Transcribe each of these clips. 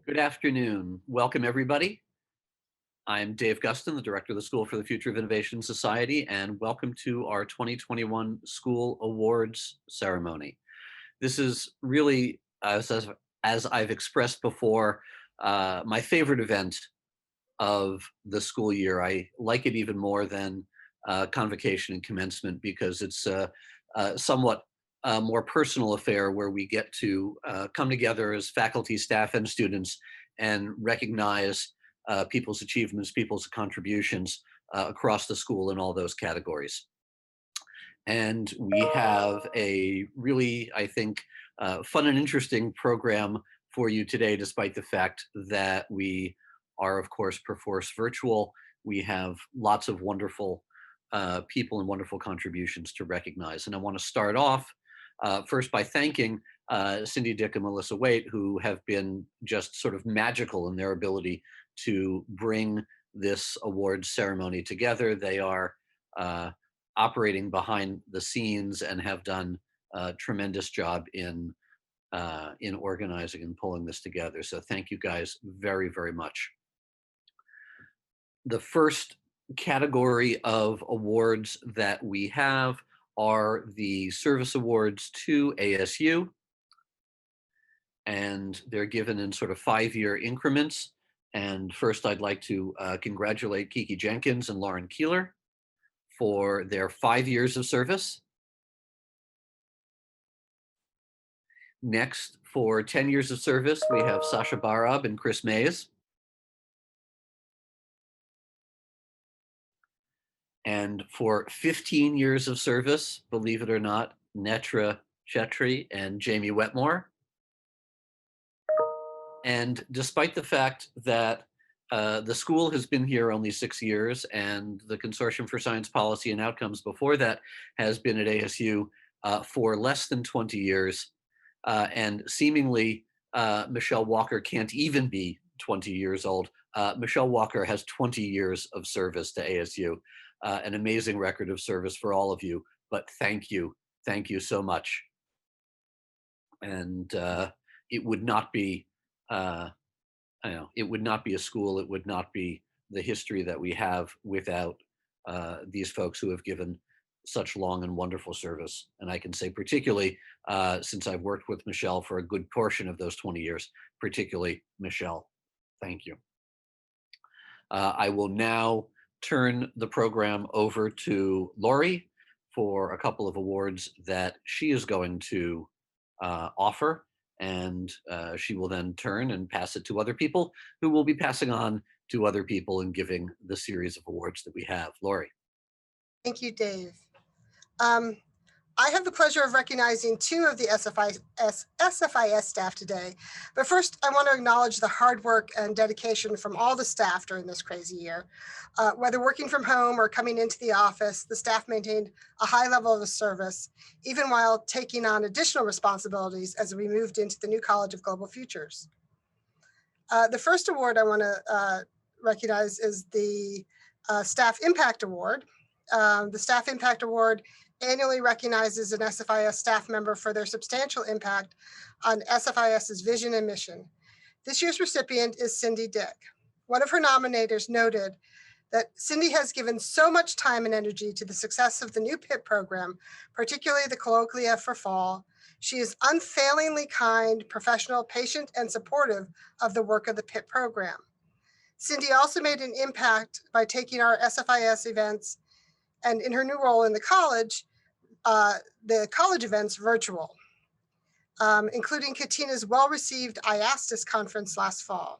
Good afternoon. Welcome, everybody. I'm Dave Gustin, the director of the School for the Future of Innovation Society, and welcome to our 2021 School Awards ceremony. This is really, as I've expressed before, my favorite event of the school year. I like it even more than convocation and commencement because it's a somewhat more personal affair where we get to come together as faculty, staff, and students and recognize people's achievements, people's contributions across the school in all those categories. And we have a really, I think, fun and interesting program for you today, despite the fact that we are, of course, perforce virtual. We have lots of wonderful people and wonderful contributions to recognize. And I want to start off first by thanking Cindy Dick and Melissa Waite, who have been just sort of magical in their ability to bring this awards ceremony together. They are operating behind the scenes and have done a tremendous job in organizing and pulling this together. So thank you guys very, very much. The first category of awards that we have are the service awards to ASU, and they're given in sort of 5-year increments. And first, I'd like to congratulate Kiki Jenkins and Lauren Keeler for their 5 years of service. Next, for 10 years of service, we have Sasha Barab and Chris Mays. And for 15 years of service, believe it or not, Netra Chetri and Jamie Wetmore. And despite the fact that the school has been here only 6 years, and the Consortium for Science Policy and Outcomes before that has been at ASU for less than 20 years, and seemingly Michelle Walker can't even be 20 years old. Michelle Walker has 20 years of service to ASU, an amazing record of service for all of you, but thank you so much. And it would not be it would not be a school, it would not be the history that we have without these folks who have given such long and wonderful service. And I can say particularly, since I've worked with Michelle for a good portion of those 20 years, particularly Michelle, thank you. I will now turn the program over to Lori for a couple of awards that she is going to offer. And she will then turn and pass it to other people who will be passing on to other people and giving the series of awards that we have. Lori. Thank you, Dave. I have the pleasure of recognizing two of the SFIS staff today. But first, I want to acknowledge the hard work and dedication from all the staff during this crazy year. Whether working from home or coming into the office, the staff maintained a high level of service, even while taking on additional responsibilities as we moved into the new College of Global Futures. The first award I want to recognize is the Staff Impact Award. The Staff Impact Award annually recognizes an SFIS staff member for their substantial impact on SFIS's vision and mission. This year's recipient is Cindy Dick. One of her nominators noted that Cindy has given so much time and energy to the success of the new PIP program, particularly the colloquia for fall. She is unfailingly kind, professional, patient, and supportive of the work of the PIP program. Cindy also made an impact by taking our SFIS events and in her new role in the college events virtual, including Katina's well-received IASTIS conference last fall.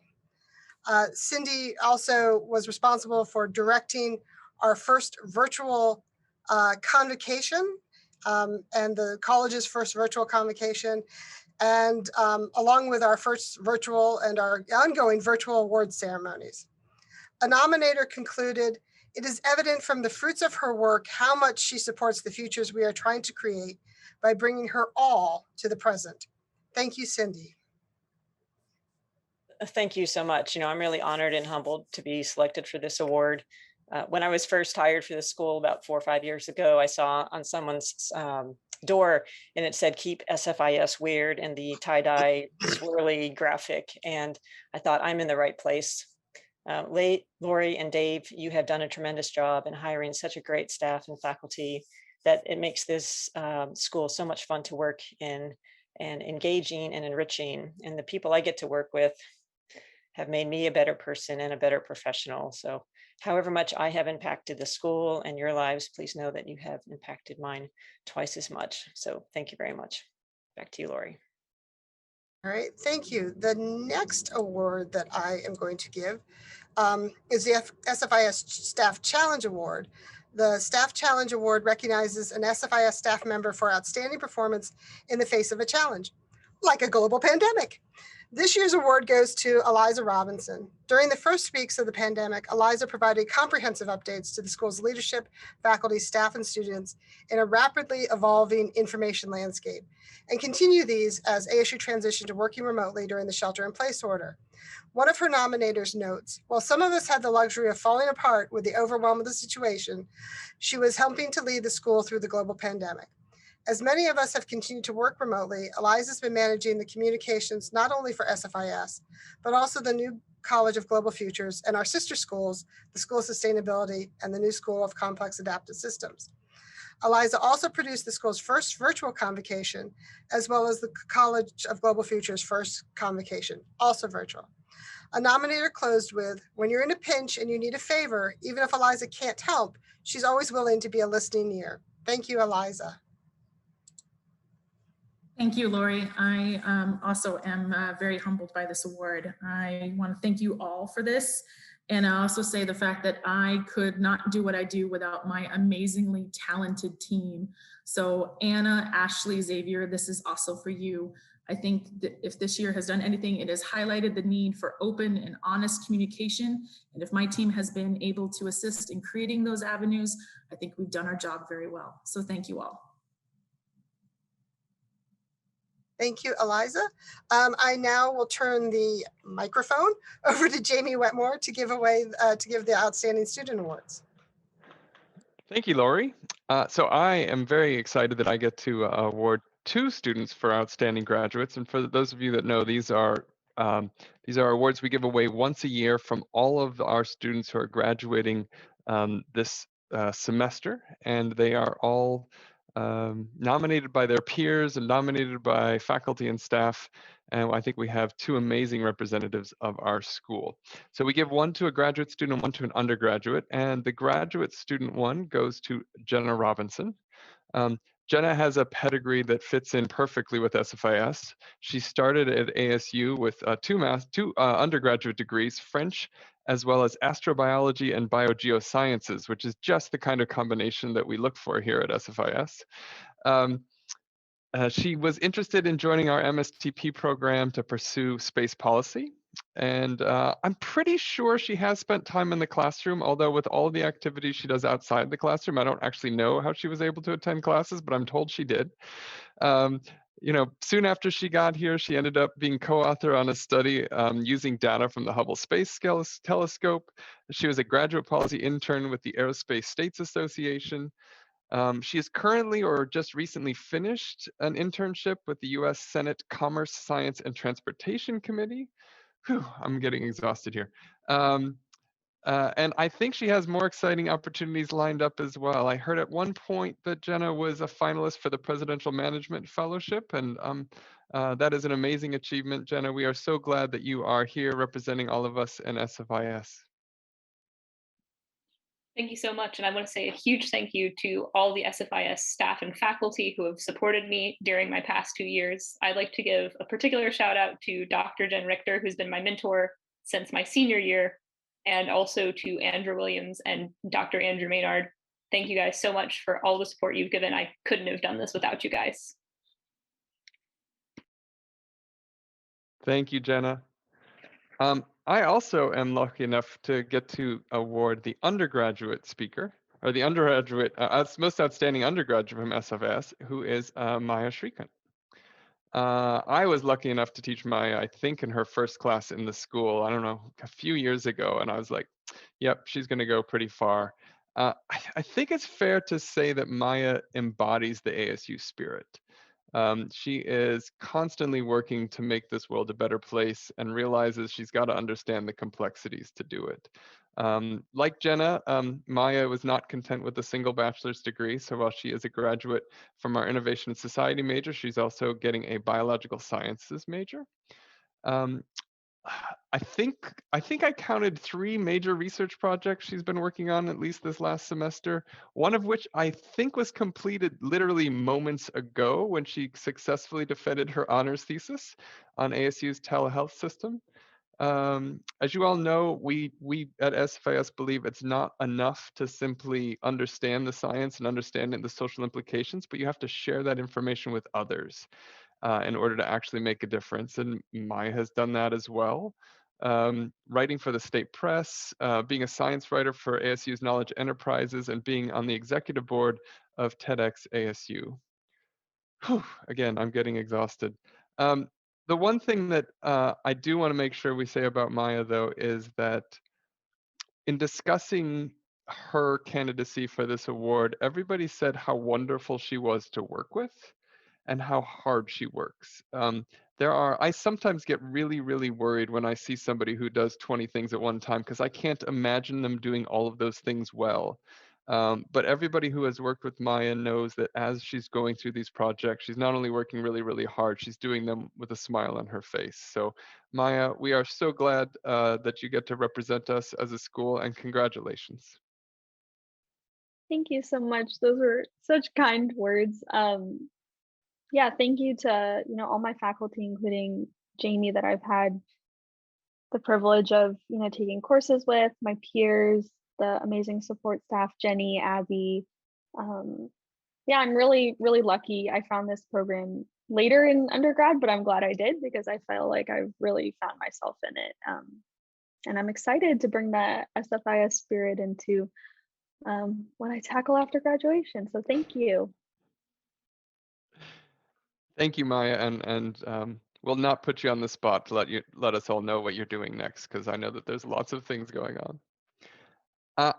Cindy also was responsible for directing our first virtual convocation and the college's first virtual convocation, and along with our first virtual and our ongoing virtual award ceremonies. A nominator concluded, "It is evident from the fruits of her work how much she supports the futures we are trying to create by bringing her all to the present." Thank you, Cindy. Thank you so much. I'm really honored and humbled to be selected for this award. When I was first hired for the school about 4 or 5 years ago, I saw on someone's door, and it said "Keep SFIS weird" and the tie-dye swirly graphic. And I thought, I'm in the right place. Lori and Dave, you have done a tremendous job in hiring such a great staff and faculty that it makes this school so much fun to work in, and engaging and enriching. And the people I get to work with have made me a better person and a better professional. So however much I have impacted the school and your lives, please know that you have impacted mine twice as much. So thank you very much. Back to you, Lori. All right, thank you. The next award that I am going to give is the SFIS Staff Challenge Award. The Staff Challenge Award recognizes an SFIS staff member for outstanding performance in the face of a challenge, like a global pandemic. This year's award goes to Eliza Robinson. During the first weeks of the pandemic, Eliza provided comprehensive updates to the school's leadership, faculty, staff, and students in a rapidly evolving information landscape, and continue these as ASU transitioned to working remotely during the shelter-in-place order. One of her nominators notes, while some of us had the luxury of falling apart with the overwhelm of the situation, she was helping to lead the school through the global pandemic. As many of us have continued to work remotely, Eliza's been managing the communications not only for SFIS, but also the new College of Global Futures and our sister schools, the School of Sustainability and the new School of Complex Adaptive Systems. Eliza also produced the school's first virtual convocation, as well as the College of Global Futures' first convocation, also virtual. A nominator closed with, when you're in a pinch and you need a favor, even if Eliza can't help, she's always willing to be a listening ear. Thank you, Eliza. Thank you, Lori. I also am very humbled by this award. I want to thank you all for this. And I also say the fact that I could not do what I do without my amazingly talented team. So Anna, Ashley, Xavier, this is also for you. I think that if this year has done anything, it has highlighted the need for open and honest communication. And if my team has been able to assist in creating those avenues, I think we've done our job very well. So thank you all. Thank you, Eliza. I now will turn the microphone over to Jamie Wetmore to give the Outstanding Student Awards. Thank you, Lori. So I am very excited that I get to award 2 students for outstanding graduates. And for those of you that know, these are awards we give away once a year from all of our students who are graduating this semester, and they are all nominated by their peers and nominated by faculty and staff. And I think we have 2 amazing representatives of our school. So we give one to a graduate student and one to an undergraduate. And the graduate student one goes to Jenna Robinson. Jenna has a pedigree that fits in perfectly with SFIS. She started at ASU with 2 undergraduate degrees, French, as well as astrobiology and biogeosciences, which is just the kind of combination that we look for here at SFIS. She was interested in joining our MSTP program to pursue space policy. And I'm pretty sure she has spent time in the classroom, although with all the activities she does outside the classroom, I don't actually know how she was able to attend classes, but I'm told she did. Soon after she got here, she ended up being co-author on a study using data from the Hubble Space Telescope. She was a graduate policy intern with the Aerospace States Association. She is currently or just recently finished an internship with the US Senate Commerce, Science, and Transportation Committee. Whew, I'm getting exhausted here. And I think she has more exciting opportunities lined up as well. I heard at one point that Jenna was a finalist for the Presidential Management Fellowship, and that is an amazing achievement, Jenna. We are so glad that you are here representing all of us in SFIS. Thank you so much. And I want to say a huge thank you to all the SFIS staff and faculty who have supported me during my past 2 years. I'd like to give a particular shout out to Dr. Jen Richter, who's been my mentor since my senior year, and also to Andrew Williams and Dr. Andrew Maynard. Thank you guys so much for all the support you've given. I couldn't have done this without you guys. Thank you, Jenna. I also am lucky enough to get to award the undergraduate speaker, or the undergraduate, most outstanding undergraduate from SFS, who is Maya Shrikant. I was lucky enough to teach Maya, I think, in her first class in the school, I don't know, a few years ago, and I was like, yep, she's going to go pretty far. I think it's fair to say that Maya embodies the ASU spirit. She is constantly working to make this world a better place and realizes she's got to understand the complexities to do it. Like Jenna, Maya was not content with a single bachelor's degree. So while she is a graduate from our Innovation Society major, she's also getting a biological sciences major. Um, I think I counted 3 major research projects she's been working on at least this last semester, one of which I think was completed literally moments ago when she successfully defended her honors thesis on ASU's telehealth system. As you all know, we at SFIS believe it's not enough to simply understand the science and understand the social implications, but you have to share that information with others in order to actually make a difference. And Maya has done that as well. Writing for the state press, being a science writer for ASU's Knowledge Enterprises, and being on the executive board of TEDx ASU. Whew, again, I'm getting exhausted. The one thing that I do want to make sure we say about Maya, though, is that in discussing her candidacy for this award, everybody said how wonderful she was to work with and how hard she works. I sometimes get really, really worried when I see somebody who does 20 things at one time because I can't imagine them doing all of those things well. But everybody who has worked with Maya knows that as she's going through these projects, she's not only working really, really hard, she's doing them with a smile on her face. So Maya, we are so glad that you get to represent us as a school, and congratulations. Thank you so much. Those were such kind words. Yeah, thank you to, all my faculty, including Jamie, that I've had the privilege of, taking courses with, my peers, the amazing support staff, Jenny, Abby. Yeah, I'm really, really lucky. I found this program later in undergrad, but I'm glad I did because I feel like I've really found myself in it. And I'm excited to bring that SFIS spirit into what I tackle after graduation. So thank you. Thank you, Maya, and we'll not put you on the spot to let us all know what you're doing next, because I know that there's lots of things going on.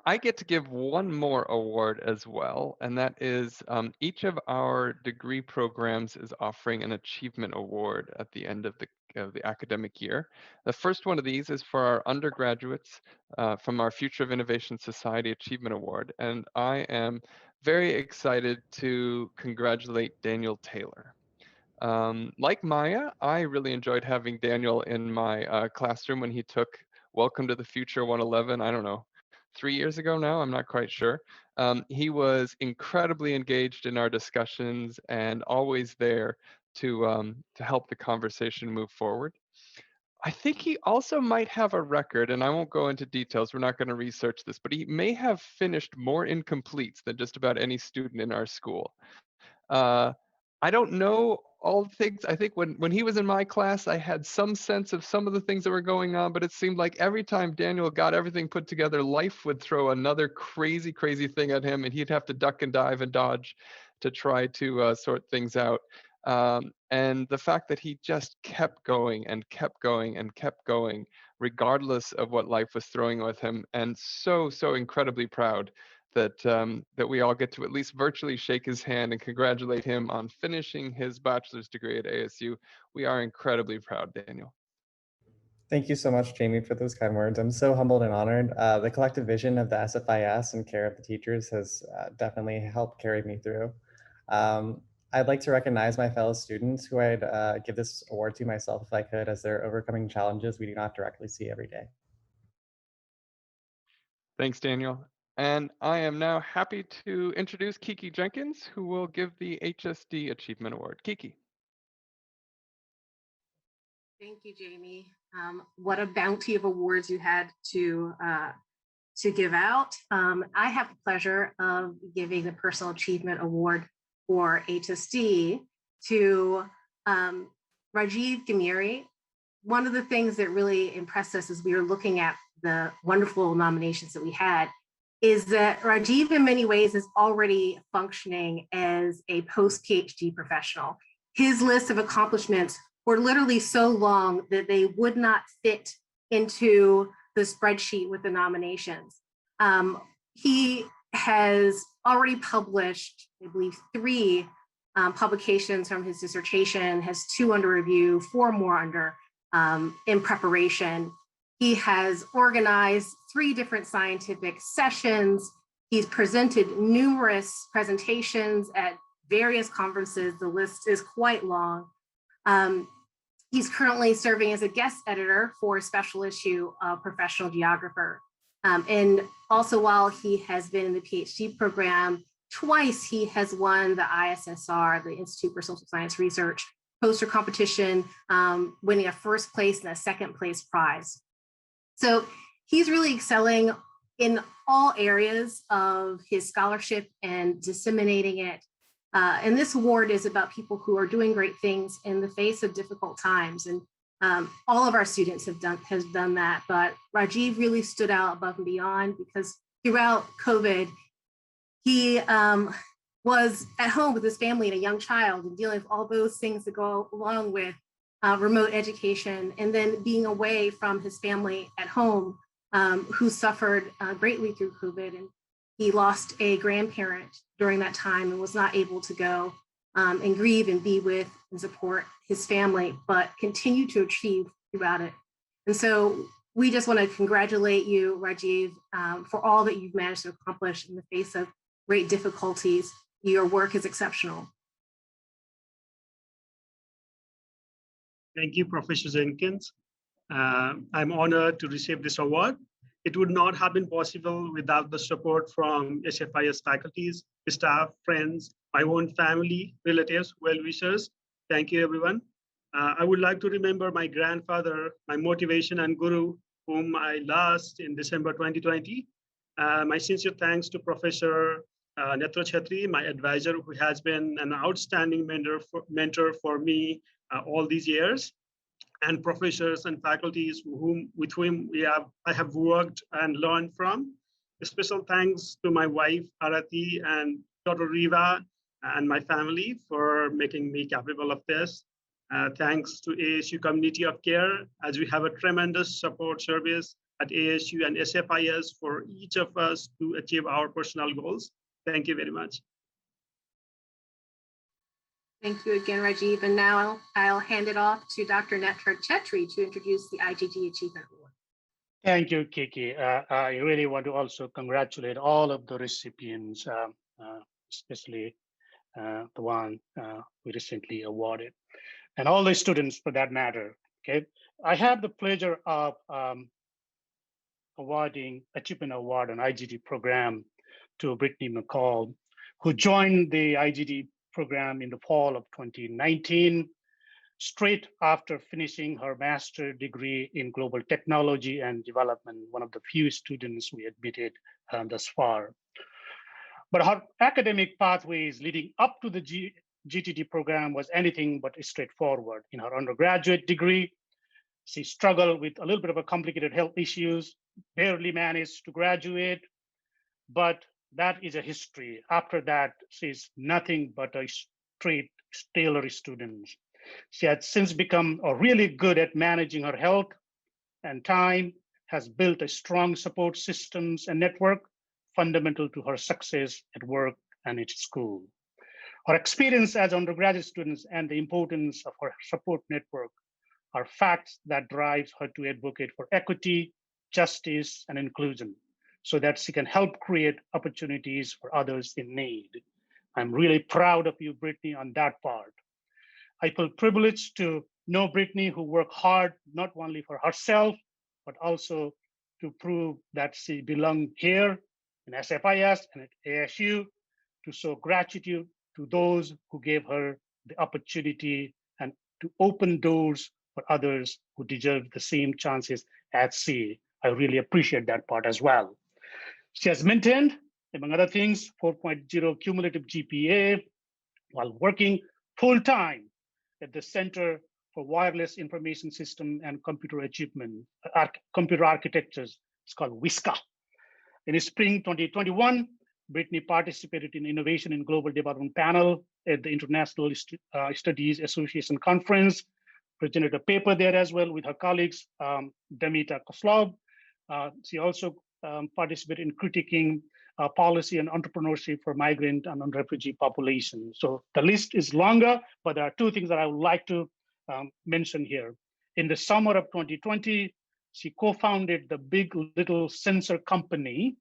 I get to give one more award as well, and that is each of our degree programs is offering an achievement award at the end of the academic year. The first one of these is for our undergraduates from our Future of Innovation Society Achievement Award, and I am very excited to congratulate Daniel Taylor. Like Maya, I really enjoyed having Daniel in my classroom when he took Welcome to the Future 111, I don't know, 3 years ago now, I'm not quite sure. He was incredibly engaged in our discussions and always there to help the conversation move forward. I think he also might have a record, and I won't go into details, we're not going to research this, but he may have finished more incompletes than just about any student in our school. I don't know all the things. I think when he was in my class, I had some sense of some of the things that were going on, but it seemed like every time Daniel got everything put together, life would throw another crazy, crazy thing at him, and he'd have to duck and dive and dodge to try to sort things out. And the fact that he just kept going and kept going and kept going, regardless of what life was throwing with him, and so incredibly proud that we all get to at least virtually shake his hand and congratulate him on finishing his bachelor's degree at ASU. We are incredibly proud, Daniel. Thank you so much, Jamie, for those kind words. I'm so humbled and honored. The collective vision of the SFIS and care of the teachers has definitely helped carry me through. I'd like to recognize my fellow students who I'd give this award to myself if I could, as they're overcoming challenges we do not directly see every day. Thanks, Daniel. And I am now happy to introduce Kiki Jenkins, who will give the HSD Achievement Award. Kiki. Thank you, Jamie. What a bounty of awards you had to give out. I have the pleasure of giving the Personal Achievement Award for HSD to Rajiv Gamiri. One of the things that really impressed us as we were looking at the wonderful nominations that we had is that Rajiv in many ways is already functioning as a post-PhD professional. His list of accomplishments were literally so long that they would not fit into the spreadsheet with the nominations. He has already published, I believe, 3 publications from his dissertation, has 2 under review, 4 more under in preparation. He has organized 3 different scientific sessions. He's presented numerous presentations at various conferences. The list is quite long. He's currently serving as a guest editor for a special issue of Professional Geographer. And also, while he has been in the PhD program, twice he has won the ISSR, the Institute for Social Science Research, poster competition, winning a 1st place and a 2nd place prize. So he's really excelling in all areas of his scholarship and disseminating it. And this award is about people who are doing great things in the face of difficult times. And all of our students have done that, but Rajiv really stood out above and beyond because throughout COVID, he was at home with his family and a young child and dealing with all those things that go along with remote education, and then being away from his family at home who suffered greatly through COVID. And he lost a grandparent during that time and was not able to go and grieve and be with and support his family, but continue to achieve throughout it. And so we just want to congratulate you, Rajiv, for all that you've managed to accomplish in the face of great difficulties. Your work is exceptional. Thank you, Professor Jenkins. I'm honored to receive this award. It would not have been possible without the support from SFIS faculties, staff, friends, my own family, relatives, well-wishers. Thank you, everyone. I would like to remember my grandfather, my motivation and guru, whom I lost in December 2020. My sincere thanks to Professor Netra Chetri, my advisor, who has been an outstanding mentor for me all these years, and professors and faculties with whom I have worked and learned from. A special thanks to my wife, Arati, and Dr. Riva, and my family for making me capable of this. Thanks to ASU Community of Care, as we have a tremendous support service at ASU and SFIS for each of us to achieve our personal goals. Thank you very much. Thank you again, Rajiv. And now I'll hand it off to Dr. Netra Chetri to introduce the IGG Achievement Award. Thank you, Kiki. I really want to also congratulate all of the recipients, especially the one we recently awarded, and all the students for that matter. Okay, I have the pleasure of awarding Achievement Award on IGD program to Brittany McCall, who joined the IGD program in the fall of 2019, straight after finishing her master's degree in global technology and development, one of the few students we admitted thus far. But her academic pathways leading up to the GTD program was anything but straightforward. In her undergraduate degree, she struggled with a little bit of a complicated health issues, barely managed to graduate, but that is a history. After that, she's nothing but a straight stellar student. She has since become really good at managing her health and time, has built a strong support systems and network fundamental to her success at work and at school. Her experience as undergraduate students and the importance of her support network are facts that drives her to advocate for equity, justice, and inclusion, so that she can help create opportunities for others in need. I'm really proud of you, Brittany, on that part. I feel privileged to know Brittany, who worked hard, not only for herself, but also to prove that she belonged here in SFIS and at ASU, to show gratitude to those who gave her the opportunity and to open doors for others who deserve the same chances as she. I really appreciate that part as well. She has maintained, among other things, 4.0 cumulative GPA while working full-time at the Center for Wireless Information System and Computer Achievement, Computer Architectures. It's called WISCA. In spring 2021, Brittany participated in Innovation in Global Development panel at the International Studies Association Conference, presented a paper there as well with her colleagues, Damita Koslov. She also participated in critiquing policy and entrepreneurship for migrant and refugee populations. So the list is longer, but there are two things that I would like to mention here. In the summer of 2020, she co-founded the Big Little Sensor Company,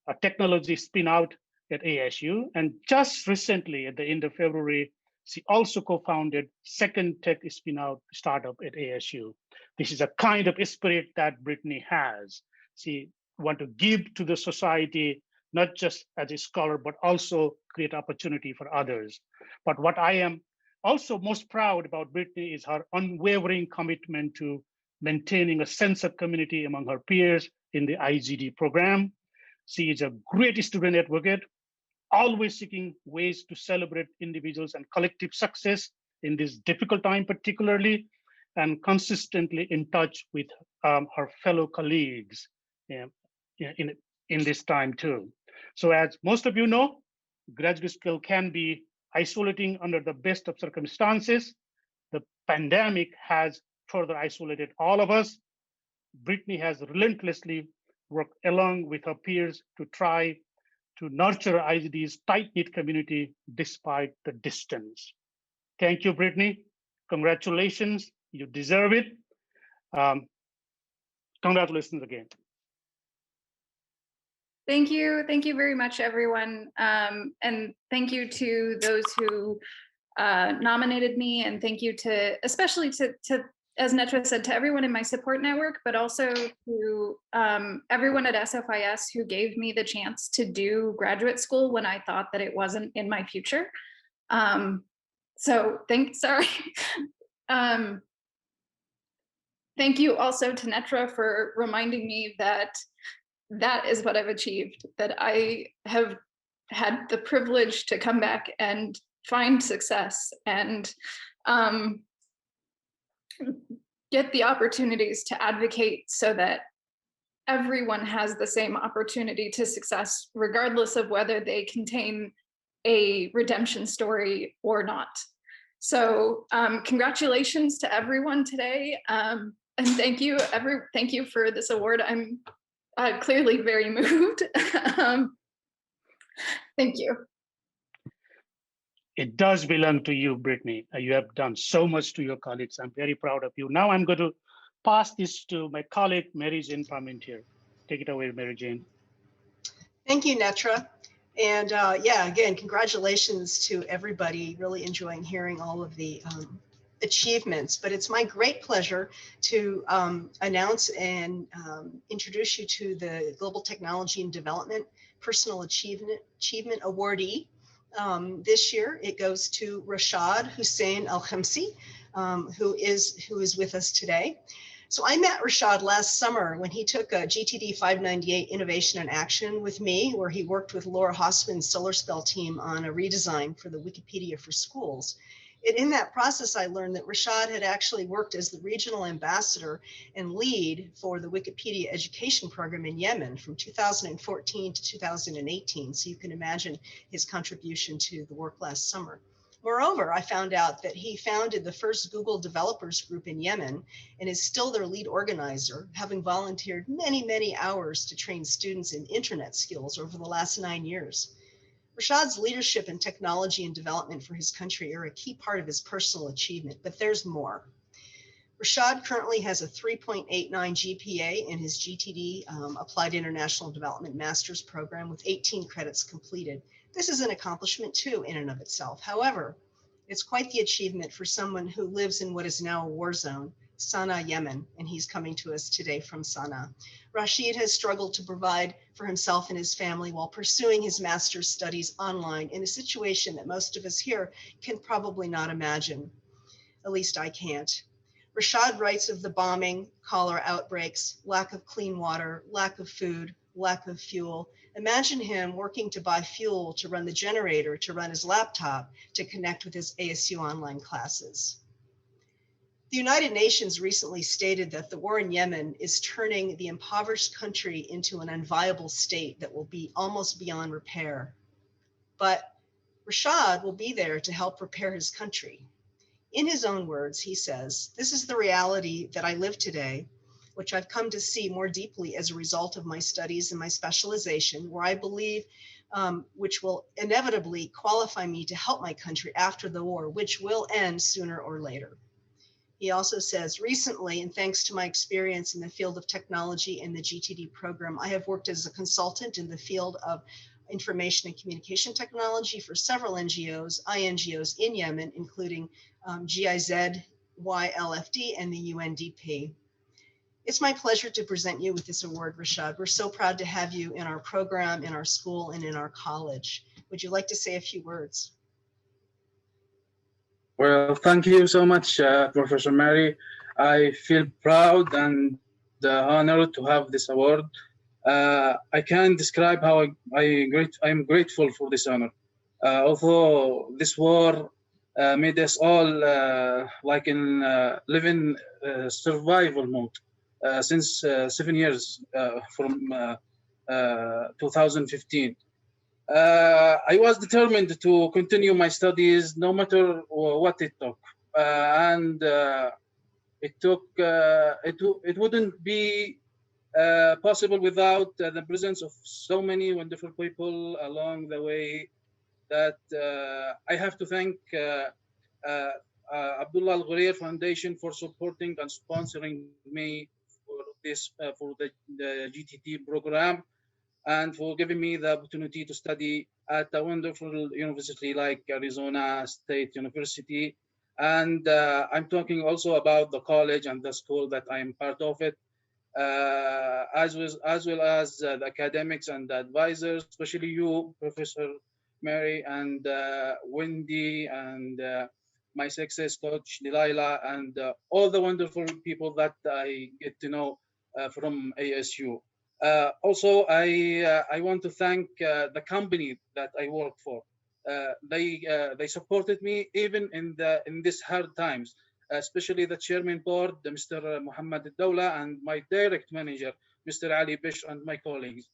a technology spin-out at ASU. And just recently, at the end of February, she also co-founded Second Tech spin-out startup at ASU. This is a kind of spirit that Brittany has. She wants to give to the society, not just as a scholar, but also create opportunity for others. But what I am also most proud about Brittany is her unwavering commitment to maintaining a sense of community among her peers in the IGD program. She is a great student advocate, always seeking ways to celebrate individuals and collective success in this difficult time particularly, and consistently in touch with her fellow colleagues in this time too. So as most of you know, graduate school can be isolating under the best of circumstances. The pandemic has further isolated all of us. Brittany has relentlessly worked along with her peers to try to nurture IGD's tight-knit community despite the distance. Thank you, Brittany. Congratulations, you deserve it. Congratulations again. Thank you very much, everyone. And thank you to those who nominated me, and thank you to, especially to as Netra said, to everyone in my support network, but also to everyone at SFIS who gave me the chance to do graduate school when I thought that it wasn't in my future. So thank you also to Netra for reminding me that that is what I've achieved, that I have had the privilege to come back and find success and get the opportunities to advocate so that everyone has the same opportunity to success, regardless of whether they contain a redemption story or not. So congratulations to everyone today. And thank you for this award. I'm clearly very moved. Thank you. It does belong to you, Brittany. You have done so much to your colleagues. I'm very proud of you. Now I'm going to pass this to my colleague, Mary Jane Parmentier. Take it away, Mary Jane. Thank you, Netra. And yeah, again, congratulations to everybody. Really enjoying hearing all of the achievements, but it's my great pleasure to announce and introduce you to the Global Technology and Development Personal Achievement Awardee. This year it goes to Rashad Hussein Al-Khamsi, who is with us today. So I met Rashad last summer when he took a GTD 598 Innovation in Action with me, where he worked with Laura Hossman's Solar Spell team on a redesign for the Wikipedia for Schools. And in that process, I learned that Rashad had actually worked as the regional ambassador and lead for the Wikipedia education program in Yemen from 2014 to 2018. So you can imagine his contribution to the work last summer. Moreover, I found out that he founded the first Google developers group in Yemen and is still their lead organizer, having volunteered many, many hours to train students in internet skills over the last 9 years. Rashad's leadership in technology and development for his country are a key part of his personal achievement, but there's more. Rashad currently has a 3.89 GPA in his GTD Applied International Development Master's program with 18 credits completed. This is an accomplishment too in and of itself. However, it's quite the achievement for someone who lives in what is now a war zone, Sana'a, Yemen, and he's coming to us today from Sana'a. Rashid has struggled to provide for himself and his family while pursuing his master's studies online in a situation that most of us here can probably not imagine. At least I can't. Rashad writes of the bombing, cholera outbreaks, lack of clean water, lack of food, lack of fuel. Imagine him working to buy fuel to run the generator, to run his laptop, to connect with his ASU online classes. The United Nations recently stated that the war in Yemen is turning the impoverished country into an unviable state that will be almost beyond repair. But Rashad will be there to help repair his country. In his own words, he says, "This is the reality that I live today. which I've come to see more deeply as a result of my studies and my specialization, where I believe which will inevitably qualify me to help my country after the war, which will end sooner or later. He also says, recently, and thanks to my experience in the field of technology and the GTD program, I have worked as a consultant in the field of information and communication technology for several NGOs, INGOs in Yemen, including GIZ, YLFD, and the UNDP. It's my pleasure to present you with this award, Rashad. We're so proud to have you in our program, in our school, and in our college. Would you like to say a few words? Well, thank you so much, Professor Mary. I feel proud and honored to have this award. I can't describe how I'm grateful for this honor. Although this war made us all like in living survival mode since 7 years from 2015. I was determined to continue my studies no matter what it took, and it wouldn't be possible without the presence of so many wonderful people along the way. That I have to thank Abdullah Al Ghureer Foundation for supporting and sponsoring me for this for the GTT program, and for giving me the opportunity to study at a wonderful university like Arizona State University. And I'm talking also about the college and the school that I am part of it, as well as the academics and the advisors, especially you, Professor Mary, and Wendy, and my success coach, Delilah, and all the wonderful people that I get to know from ASU. Also, I want to thank the company that I work for. They supported me even in these hard times, especially the chairman board, Mr. Muhammad Dawla, and my direct manager, Mr. Ali Bish, and my colleagues.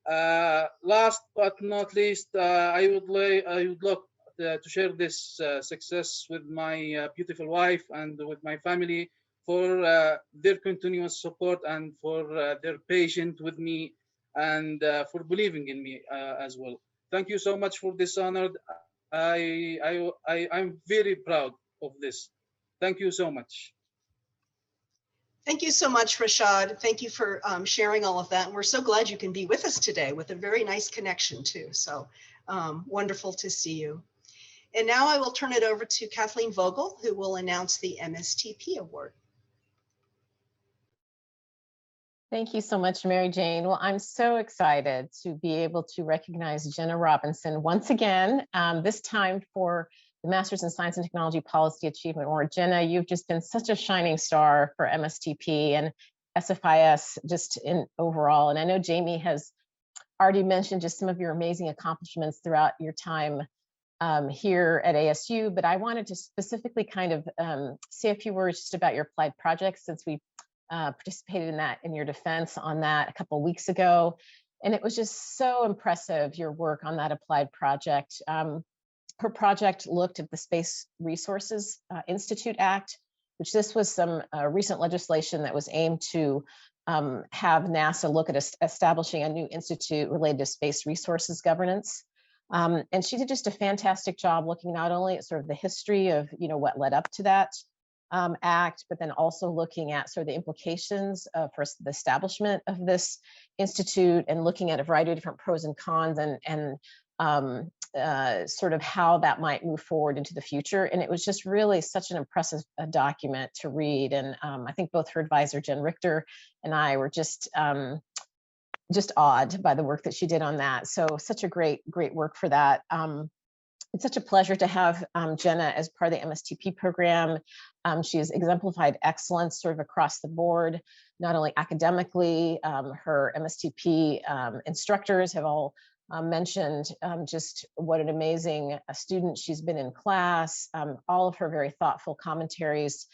Last but not least, I would love to share this success with my beautiful wife and with my family, for their continuous support and for their patience with me, and for believing in me as well. Thank you so much for this honor. I'm very proud of this. Thank you so much. Thank you so much, Rashad. Thank you for sharing all of that. And we're so glad you can be with us today with a very nice connection too. So wonderful to see you. And now I will turn it over to Kathleen Vogel, who will announce the MSTP Award. Thank you so much, Mary Jane. Well, I'm so excited to be able to recognize Jenna Robinson once again, this time for the Masters in Science and Technology Policy Achievement Award. Jenna, you've just been such a shining star for MSTP and SFIS just in overall. And I know Jamie has already mentioned just some of your amazing accomplishments throughout your time here at ASU, but I wanted to specifically kind of say a few words just about your applied projects, since we participated in that, in your defense on that a couple of weeks ago. And it was just so impressive, your work on that applied project. Her project looked at the Space Resources Institute Act, which this was some recent legislation that was aimed to have NASA look at establishing a new institute related to space resources governance. And she did just a fantastic job looking not only at sort of the history of, you know, what led up to that act, but then also looking at sort of the implications for the establishment of this institute, and looking at a variety of different pros and cons, and sort of how that might move forward into the future. And it was just really such an impressive document to read. And I think both her advisor, Jen Richter, and I were just awed by the work that she did on that. So such a great work for that. It's such a pleasure to have Jenna as part of the MSTP program. She has exemplified excellence sort of across the board, not only academically. Her MSTP instructors have all mentioned just what an amazing student she's been in class, all of her very thoughtful commentaries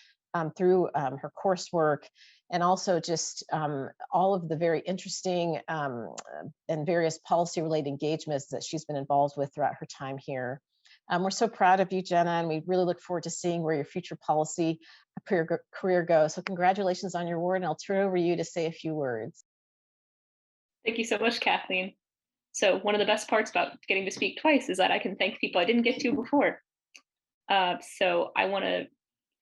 through her coursework, and also just all of the very interesting and various policy-related engagements that she's been involved with throughout her time here. We're so proud of you, Jenna, and we really look forward to seeing where your future policy career goes. So congratulations on your award, and I'll turn it over to you to say a few words. Thank you so much, Kathleen. So one of the best parts about getting to speak twice is that I can thank people I didn't get to before. So I want to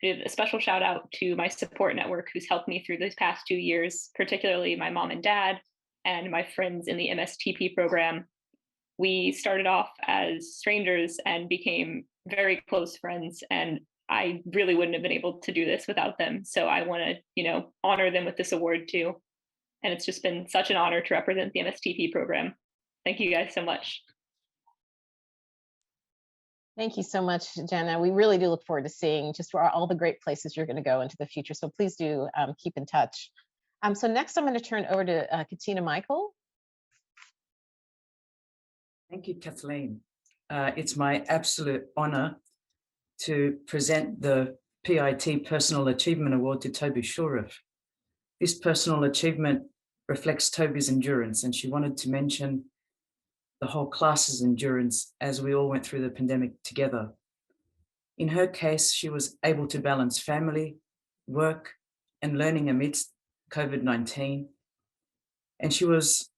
give a special shout out to my support network who's helped me through these past 2 years, particularly my mom and dad and my friends in the MSTP program. We started off as strangers and became very close friends, and I really wouldn't have been able to do this without them. So I want to, honor them with this award too. And it's just been such an honor to represent the MSTP program. Thank you guys so much. Thank you so much, Jenna. We really do look forward to seeing just all the great places you're going to go into the future. So please do keep in touch. So next I'm going to turn over to Katina Michael. Thank you, Kathleen. It's my absolute honor to present the PIT Personal Achievement Award to Toby Shurif. This personal achievement reflects Toby's endurance, and she wanted to mention the whole class's endurance as we all went through the pandemic together. In her case, she was able to balance family, work, and learning amidst COVID-19. And she was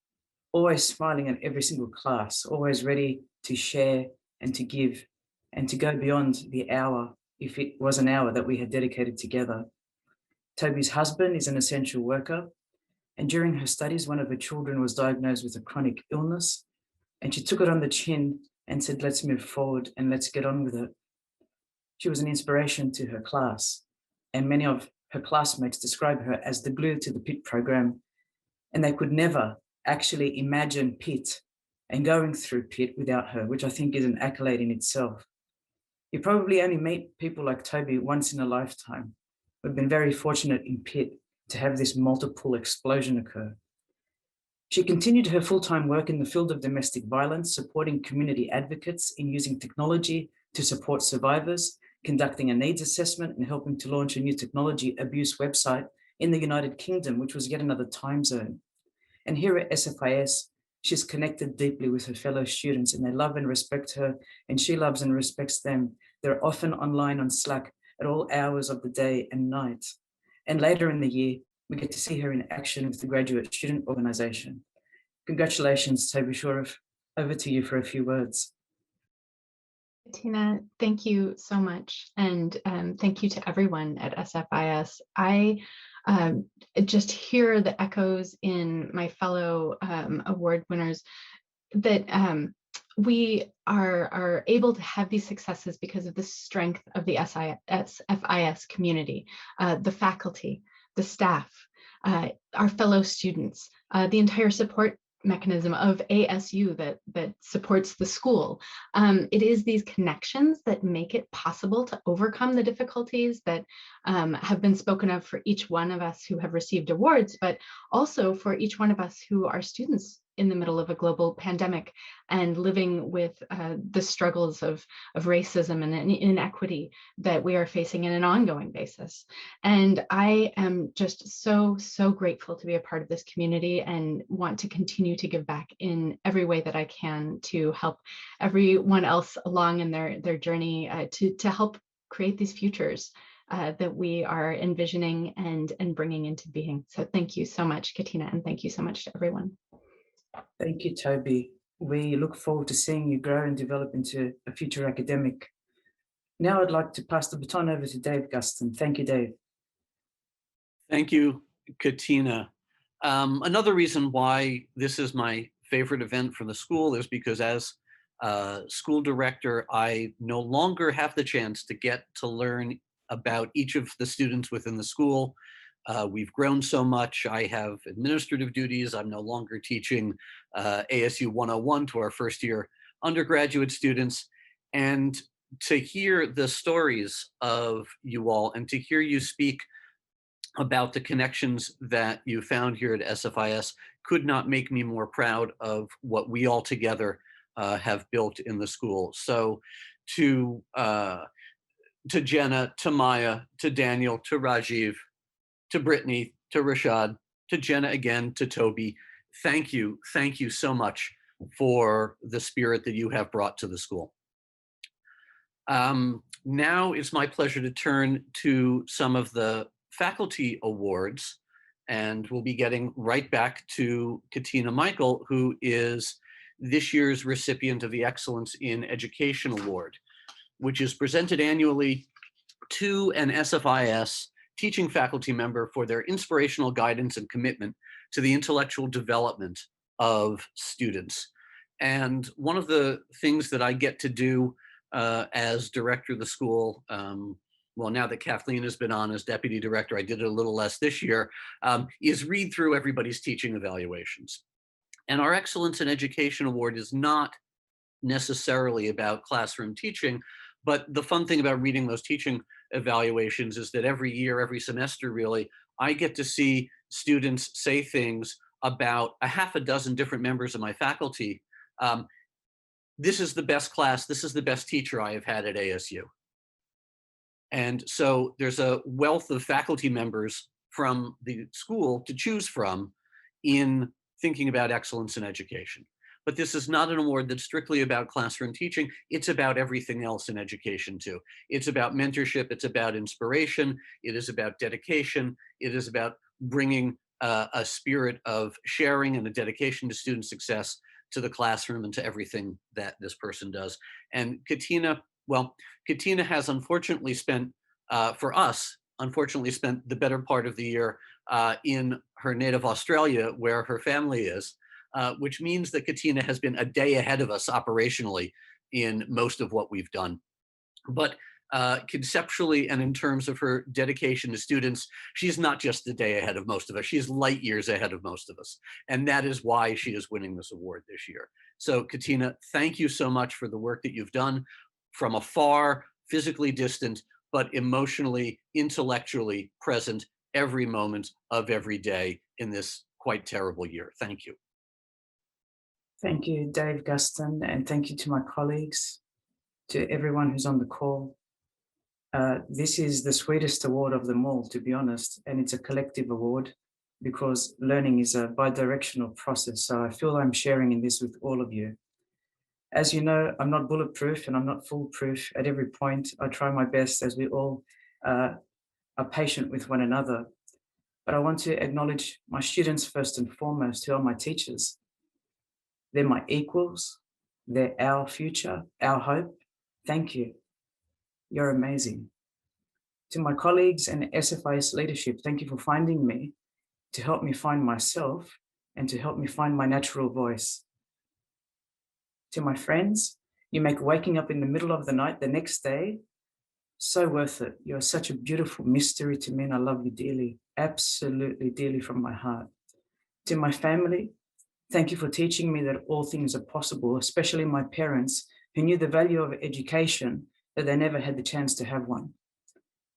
always smiling at every single class, always ready to share and to give and to go beyond the hour, if it was an hour that we had dedicated together. Toby's husband is an essential worker, and during her studies, one of her children was diagnosed with a chronic illness, and she took it on the chin and said, let's move forward and let's get on with it. She was an inspiration to her class, and many of her classmates describe her as the glue to the PIT program, and they could never actually imagine PIT and going through PIT without her, which I think is an accolade in itself. You probably only meet people like Toby once in a lifetime. We've been very fortunate in PIT to have this multiple explosion occur. She continued her full-time work in the field of domestic violence, supporting community advocates in using technology to support survivors, conducting a needs assessment, and helping to launch a new technology abuse website in the United Kingdom, which was yet another time zone. And here at SFIS, she's connected deeply with her fellow students, and they love and respect her, and she loves and respects them. They're often online on Slack at all hours of the day and night. And later in the year, we get to see her in action with the Graduate Student Organization. Congratulations, Toby Shurif. Over to you for a few words. Tina, thank you so much. And thank you to everyone at SFIS. I just hear the echoes in my fellow award winners that we are able to have these successes because of the strength of the SFIS community, the faculty, the staff, our fellow students, the entire support mechanism of ASU that supports the school. It is these connections that make it possible to overcome the difficulties that have been spoken of for each one of us who have received awards, but also for each one of us who are students in the middle of a global pandemic and living with the struggles of racism and inequity that we are facing in an ongoing basis. And I am just so grateful to be a part of this community and want to continue to give back in every way that I can to help everyone else along in their journey to help create these futures that we are envisioning and bringing into being. So thank you so much, Katina, and thank you so much to everyone. Thank you, Toby. We look forward to seeing you grow and develop into a future academic. Now I'd like to pass the baton over to Dave Guston. Thank you, Dave. Thank you, Katina. Another reason why this is my favorite event for the school is because as school director, I no longer have the chance to get to learn about each of the students within the school. We've grown so much. I have administrative duties. I'm no longer teaching ASU 101 to our first year undergraduate students. And to hear the stories of you all and to hear you speak about the connections that you found here at SFIS could not make me more proud of what we all together have built in the school. So to Jenna, to Maya, to Daniel, to Rajiv, to Brittany, to Rashad, to Jenna again, to Toby, thank you so much for the spirit that you have brought to the school. Now it's my pleasure to turn to some of the faculty awards, and we'll be getting right back to Katina Michael, who is this year's recipient of the Excellence in Education Award, which is presented annually to an SFIS teaching faculty member for their inspirational guidance and commitment to the intellectual development of students. And one of the things that I get to do as director of the school, well, now that Kathleen has been on as deputy director, I did it a little less this year, is read through everybody's teaching evaluations. And our Excellence in Education Award is not necessarily about classroom teaching, but the fun thing about reading those teaching evaluations is that every year, every semester really, I get to see students say things about a half a dozen different members of my faculty. This is the best class, this is the best teacher I have had at ASU. And so there's a wealth of faculty members from the school to choose from in thinking about excellence in education. But this is not an award that's strictly about classroom teaching. It's about everything else in education too. It's about mentorship, it's about inspiration, it is about dedication, it is about bringing a spirit of sharing and a dedication to student success to the classroom and to everything that this person does. And Katina, well, Katina has unfortunately spent, for us, unfortunately spent the better part of the year in her native Australia, where her family is, which means that Katina has been a day ahead of us operationally in most of what we've done. But conceptually and in terms of her dedication to students, she's not just a day ahead of most of us, she's light years ahead of most of us. And that is why she is winning this award this year. So Katina, thank you so much for the work that you've done from afar, physically distant, but emotionally, intellectually present every moment of every day in this quite terrible year. Thank you. Thank you, Dave Guston, and thank you to my colleagues, to everyone who's on the call. This is the sweetest award of them all, to be honest, and it's a collective award because learning is a bi-directional process. So I feel I'm sharing in this with all of you. As you know, I'm not bulletproof and I'm not foolproof at every point. I try my best, as we all are patient with one another. But I want to acknowledge my students first and foremost, who are my teachers. They're my equals. They're our future, our hope. Thank you. You're amazing. To my colleagues and SFIS leadership, thank you for finding me, to help me find myself, and to help me find my natural voice. To my friends, you make waking up in the middle of the night the next day so worth it. You're such a beautiful mystery to me, and I love you dearly, absolutely dearly from my heart. To my family, thank you for teaching me that all things are possible, especially my parents, who knew the value of education, but they never had the chance to have one.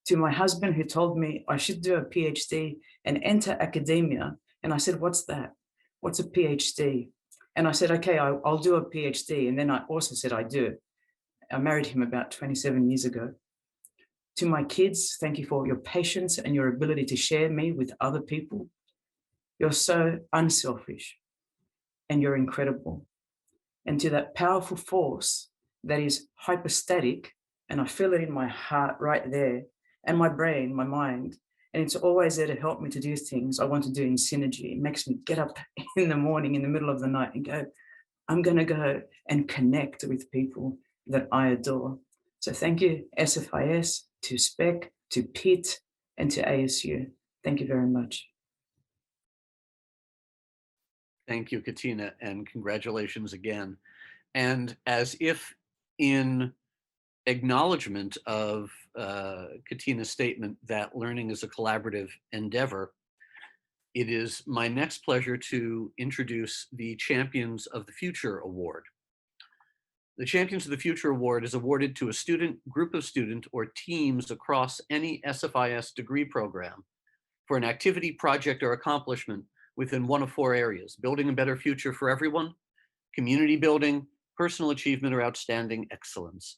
To my husband, who told me I should do a PhD and enter academia. And I said, what's that? What's a PhD? And I said, okay, I'll do a PhD. And then I also said, I do. I married him about 27 years ago. To my kids, thank you for your patience and your ability to share me with other people. You're so unselfish and you're incredible. And to that powerful force that is hypostatic, and I feel it in my heart right there, and my brain, my mind, and it's always there to help me to do things I want to do in synergy. It makes me get up in the morning, in the middle of the night, and go, I'm going to go and connect with people that I adore. So thank you, SFIS, to SPEC, to PIT, and to ASU. Thank you very much. Thank you, Katina, and congratulations again. And as if in acknowledgement of Katina's statement that learning is a collaborative endeavor, it is my next pleasure to introduce the Champions of the Future Award. The Champions of the Future Award is awarded to a student, group of student, or teams across any SFIS degree program for an activity, project, or accomplishment within one of four areas: building a better future for everyone, community building, personal achievement, or outstanding excellence.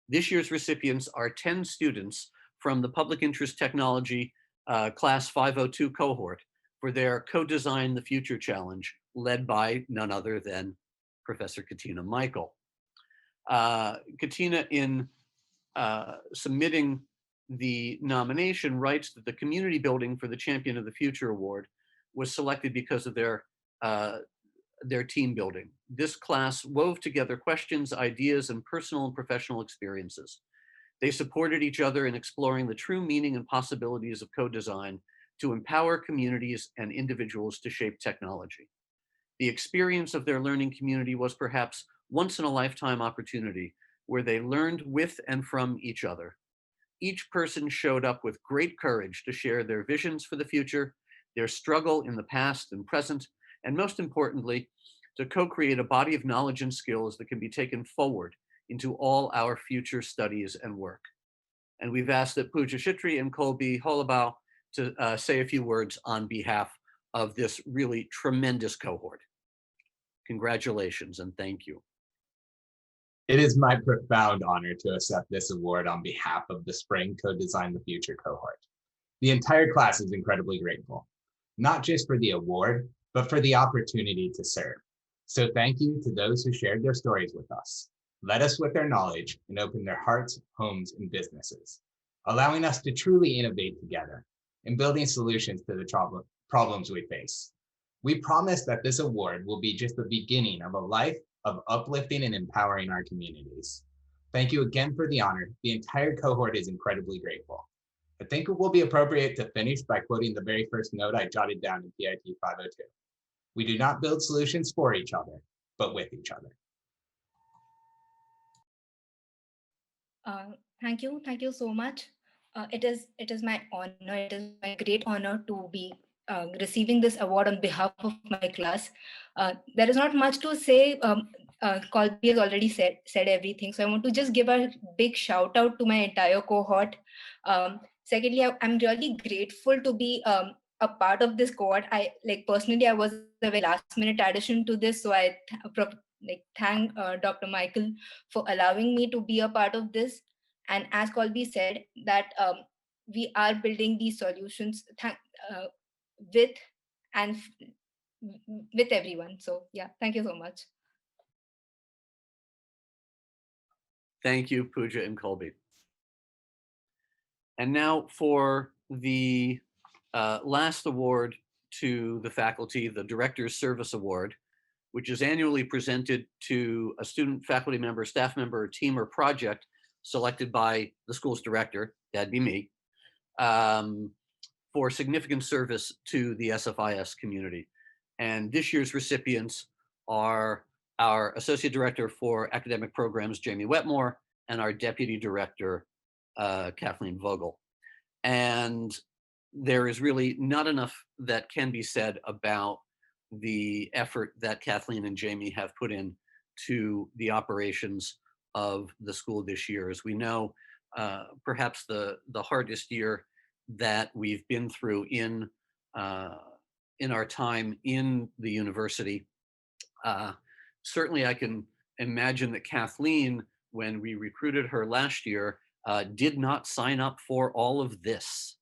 This year's recipients are 10 students from the Public Interest Technology Class 502 cohort for their Co-Design the Future Challenge, led by none other than Professor Katina Michael. Katina, in submitting the nomination writes that the community building for the Champion of the Future Award was selected because of their team building. This class wove together questions, ideas, and personal and professional experiences. They supported each other in exploring the true meaning and possibilities of co-design to empower communities and individuals to shape technology. The experience of their learning community was perhaps once in a lifetime opportunity where they learned with and from each other. Each person showed up with great courage to share their visions for the future, their struggle in the past and present, and most importantly, to co-create a body of knowledge and skills that can be taken forward into all our future studies and work. And we've asked that Pooja Chitri and Colby Holabau to say a few words on behalf of this really tremendous cohort. Congratulations and thank you. It is my profound honor to accept this award on behalf of the Spring Co-Design the Future cohort. The entire class is incredibly grateful, not just for the award, but for the opportunity to serve. So thank you to those who shared their stories with us, led us with their knowledge, and opened their hearts, homes, and businesses, allowing us to truly innovate together and building solutions to the problems we face. We promise that this award will be just the beginning of a life of uplifting and empowering our communities. Thank you again for the honor. The entire cohort is incredibly grateful. I think it will be appropriate to finish by quoting the very first note I jotted down in PIT 502. We do not build solutions for each other, but with each other. Thank you so much. It is my honor, it is my great honor to be receiving this award on behalf of my class. There is not much to say. Colby has already said everything, so I want to just give a big shout out to my entire cohort. Secondly, I'm really grateful to be a part of this cohort. I personally, I was a very last minute addition to this, so I thank Dr. Michael for allowing me to be a part of this. And as Colby said, that we are building these solutions with and with everyone. So yeah, thank you so much. Thank you, Pooja and Colby. And now for the last award to the faculty, the Director's Service Award, which is annually presented to a student, faculty member, staff member, team, or project selected by the school's director, that'd be me, for significant service to the SFIS community. And this year's recipients are our Associate Director for Academic Programs, Jamie Wetmore, and our Deputy Director, Kathleen Vogel. And there is really not enough that can be said about the effort that Kathleen and Jamie have put in to the operations of the school this year. As we know, perhaps the hardest year that we've been through in our time in the university. Certainly I can imagine that Kathleen, when we recruited her last year, did not sign up for all of this.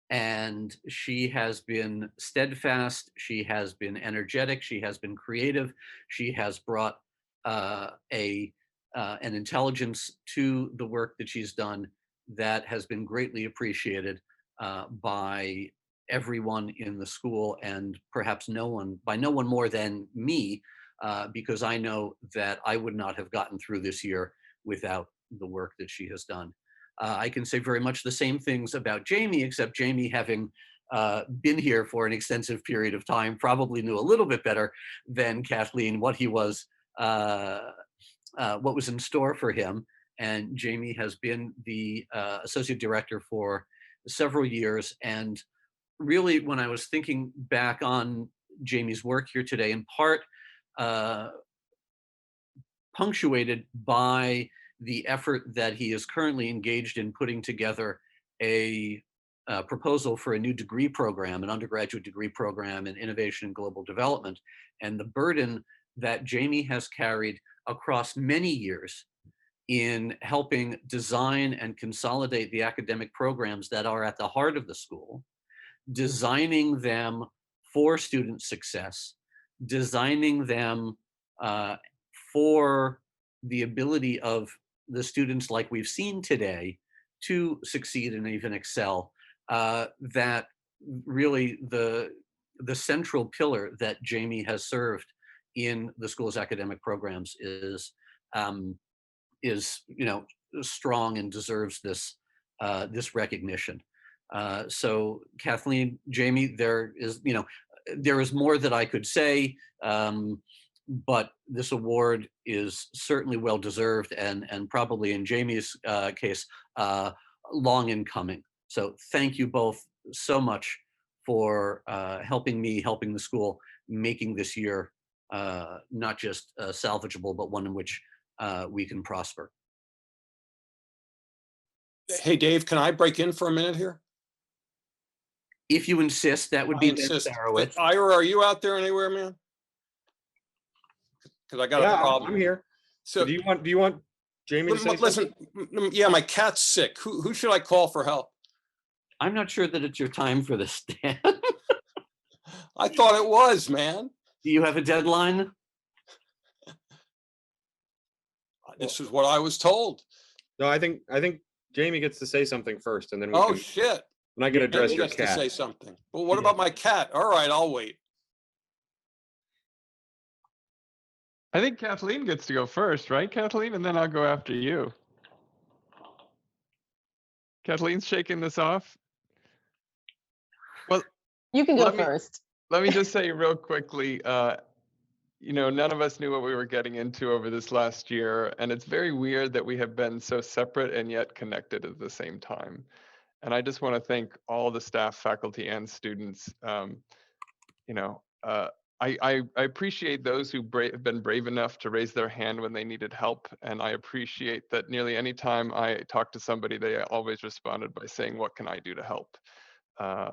And she has been steadfast, she has been energetic, she has been creative, she has brought an intelligence to the work that she's done that has been greatly appreciated by everyone in the school, and perhaps no one more than me, because I know that I would not have gotten through this year without the work that she has done. I can say very much the same things about Jamie, except Jamie, having been here for an extensive period of time, probably knew a little bit better than Kathleen what was in store for him. And Jamie has been the associate director for several years. And really, when I was thinking back on Jamie's work here today, in part punctuated by the effort that he is currently engaged in putting together a proposal for a new degree program, an undergraduate degree program in innovation and global development, and the burden that Jamie has carried across many years in helping design and consolidate the academic programs that are at the heart of the school, designing them for student success, designing them for the ability of the students like we've seen today to succeed and even excel, that really the central pillar that Jamie has served in the school's academic programs is strong and deserves this recognition. So Kathleen, Jamie, there is more that I could say, but this award is certainly well deserved and probably in Jamie's case, long in coming. So thank you both so much for helping the school, making this year not just salvageable, but one in which we can prosper. Hey, Dave, can I break in for a minute here? If you insist, that would be Ben insist. Sarowitz. Ira, are you out there anywhere, man? Because I got a problem. I'm here. So do you want Jamie to say listen, something? Yeah, my cat's sick. Who should I call for help? I'm not sure that it's your time for this, Dan. I thought it was, man. Do you have a deadline? This is what I was told. No, I think Jamie gets to say something first, and then we can, shit. And I can address Jamie your gets cat. to say something. Well, what about my cat? All right, I'll wait. I think Kathleen gets to go first, right, Kathleen? And then I'll go after you. Kathleen's shaking this off. Well, you can go first. Let me just say real quickly, none of us knew what we were getting into over this last year. And it's very weird that we have been so separate and yet connected at the same time. And I just want to thank all the staff, faculty, and students. I appreciate those who have been brave enough to raise their hand when they needed help. And I appreciate that nearly any time I talked to somebody, they always responded by saying, "What can I do to help?"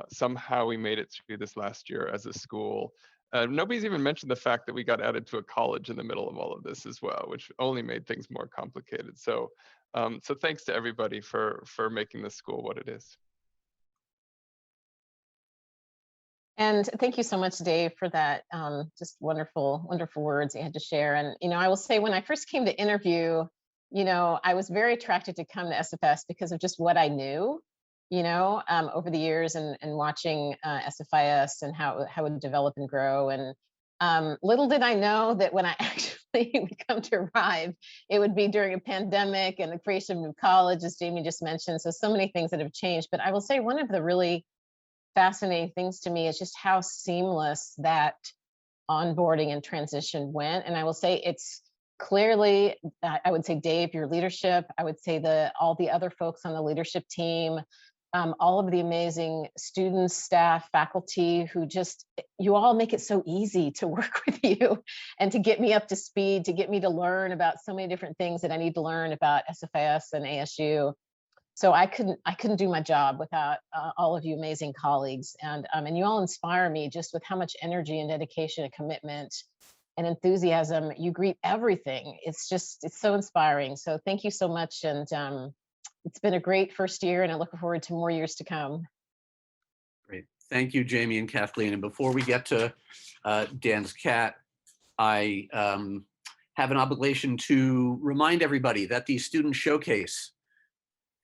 Somehow we made it through this last year as a school. Nobody's even mentioned the fact that we got added to a college in the middle of all of this as well, which only made things more complicated. So thanks to everybody for making this school what it is. And thank you so much, Dave, for that just wonderful, wonderful words you had to share. And, I will say when I first came to interview, I was very attracted to come to SFS because of just what I knew, over the years and watching SFIS and how it would develop and grow. And little did I know that when I actually would come to arrive, it would be during a pandemic and the creation of new college, as Jamie just mentioned. So many things that have changed. But I will say one of the really fascinating things to me is just how seamless that onboarding and transition went. And I will say it's clearly, I would say, Dave, your leadership, I would say all the other folks on the leadership team, all of the amazing students, staff, faculty who you all make it so easy to work with you and to get me up to speed, to get me to learn about so many different things that I need to learn about SFIS and ASU. So I couldn't do my job without all of you amazing colleagues, and you all inspire me just with how much energy and dedication and commitment and enthusiasm you greet everything. It's so inspiring. So thank you so much, and it's been a great first year, and I look forward to more years to come. Great, thank you, Jamie and Kathleen. And before we get to Dan's cat, I have an obligation to remind everybody that the Student Showcase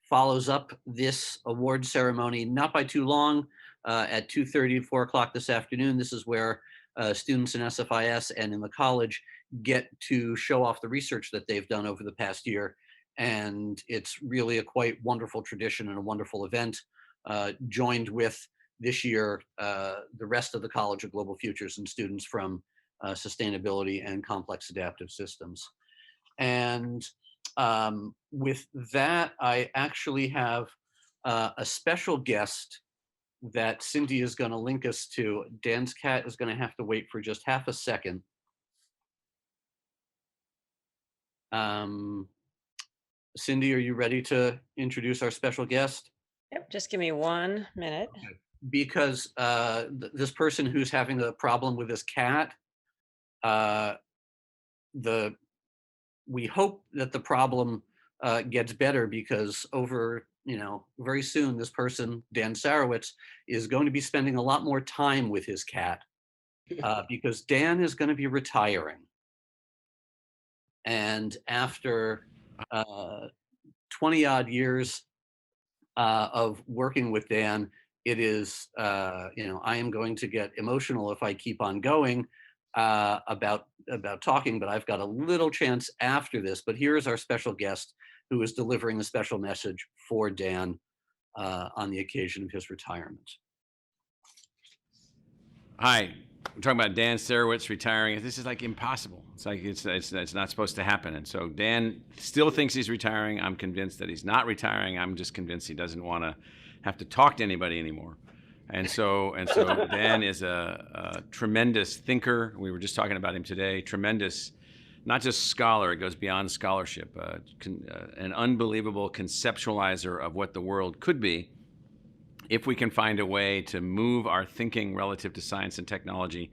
follows up this award ceremony, not by too long, at 2:30 to 4 o'clock this afternoon. This is where students in SFIS and in the college get to show off the research that they've done over the past year. And it's really a quite wonderful tradition and a wonderful event, joined with this year the rest of the College of Global Futures and students from sustainability and complex adaptive systems. And with that, I actually have a special guest that Cindy is going to link us to. Dan's cat is going to have to wait for just half a second. Cindy, are you ready to introduce our special guest? Yep, just give me 1 minute. Because this person who's having a problem with his cat, we hope that the problem gets better, because very soon this person, Dan Sarowitz, is going to be spending a lot more time with his cat because Dan is going to be retiring. And after 20 odd years of working with Dan, it is, I am going to get emotional if I keep on going about talking, but I've got a little chance after this. But here is our special guest who is delivering a special message for Dan on the occasion of his retirement. Hi, I'm talking about Dan Sarowitz retiring. This is like impossible. It's like it's not supposed to happen. And so Dan still thinks he's retiring. I'm convinced that he's not retiring. I'm just convinced he doesn't want to have to talk to anybody anymore. And so Dan is a tremendous thinker. We were just talking about him today. Tremendous, not just scholar. It goes beyond scholarship. An unbelievable conceptualizer of what the world could be if we can find a way to move our thinking relative to science and technology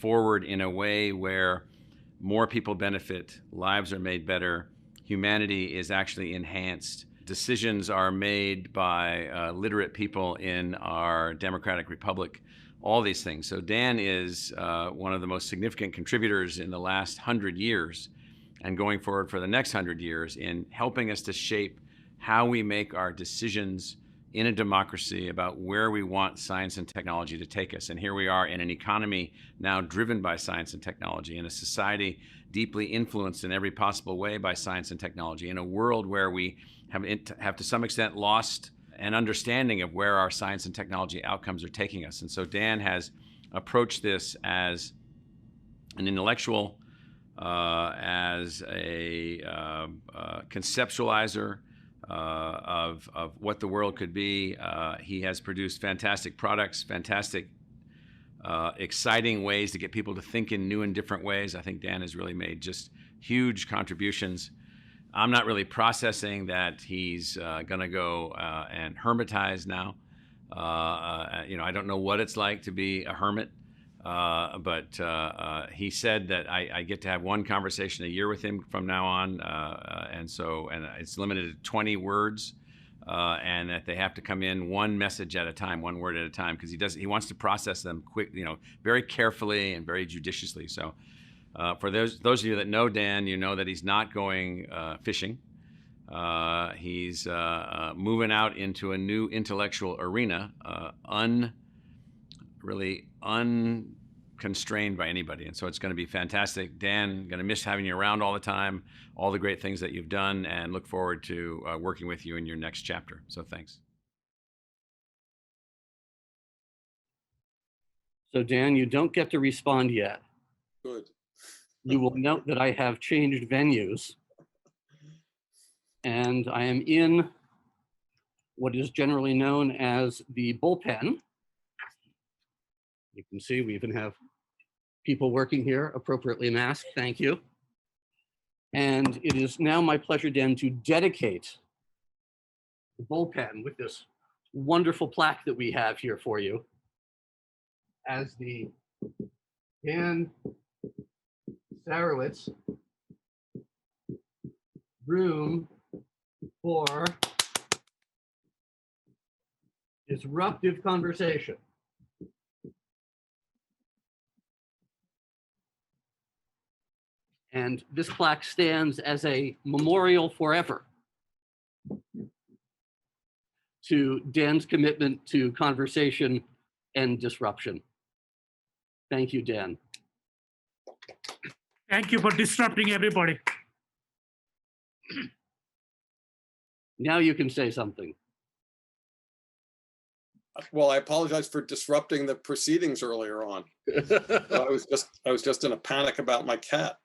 forward in a way where more people benefit, lives are made better, humanity is actually enhanced, decisions are made by literate people in our democratic republic, all these things. So Dan is one of the most significant contributors in the last 100 years and going forward for the next 100 years in helping us to shape how we make our decisions in a democracy about where we want science and technology to take us. And here we are in an economy now driven by science and technology, in a society deeply influenced in every possible way by science and technology, in a world where we have to some extent lost an understanding of where our science and technology outcomes are taking us. And so Dan has approached this as an intellectual, as a conceptualizer, of what the world could be. He has produced fantastic products, fantastic, exciting ways to get people to think in new and different ways. I think Dan has really made just huge contributions. I'm not really processing that he's going to go and hermitize now. I don't know what it's like to be a hermit. But he said that I get to have one conversation a year with him from now on, and it's limited to 20 words, and that they have to come in one message at a time, one word at a time, because he wants to process them quick, very carefully and very judiciously. So, for those of you that know Dan, you know that he's not going fishing. He's moving out into a new intellectual arena, really unconstrained by anybody. And so it's going to be fantastic. Dan, going to miss having you around all the time, all the great things that you've done, and look forward to working with you in your next chapter. So thanks. So Dan, you don't get to respond yet. Good. You will note that I have changed venues. And I am in what is generally known as the bullpen. You can see we even have people working here appropriately masked. Thank you. And it is now my pleasure, Dan, to dedicate the bullpen with this wonderful plaque that we have here for you as the Dan Sarowitz Room for Disruptive Conversation. And this plaque stands as a memorial forever to Dan's commitment to conversation and disruption. Thank you, Dan. Thank you for disrupting everybody. Now you can say something. Well, I apologize for disrupting the proceedings earlier on. I was just in a panic about my cat.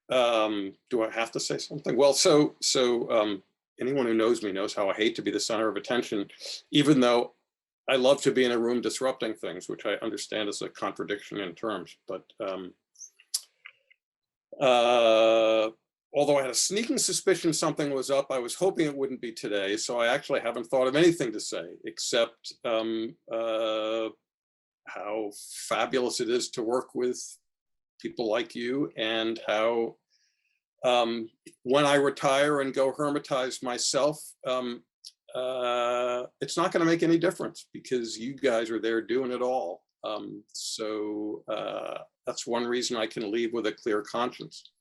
Do I have to say something? Well, so anyone who knows me knows how I hate to be the center of attention, even though I love to be in a room disrupting things, which I understand is a contradiction in terms. But although I had a sneaking suspicion something was up, I was hoping it wouldn't be today. So I actually haven't thought of anything to say except how fabulous it is to work with people like you, and how when I retire and go hermitize myself, it's not going to make any difference because you guys are there doing it all. So that's one reason I can leave with a clear conscience.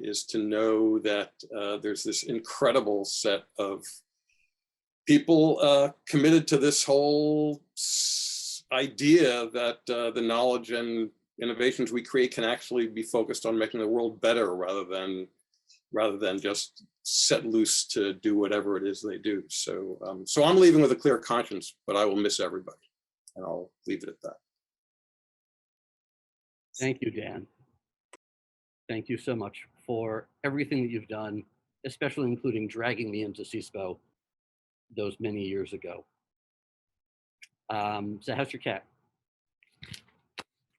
is to know that there's this incredible set of people committed to this whole idea that the knowledge and innovations we create can actually be focused on making the world better rather than just set loose to do whatever it is they do. So, so I'm leaving with a clear conscience, but I will miss everybody, and I'll leave it at that. Thank you, Dan. Thank you so much for everything that you've done, especially including dragging me into CISPO those many years ago. So how's your cat?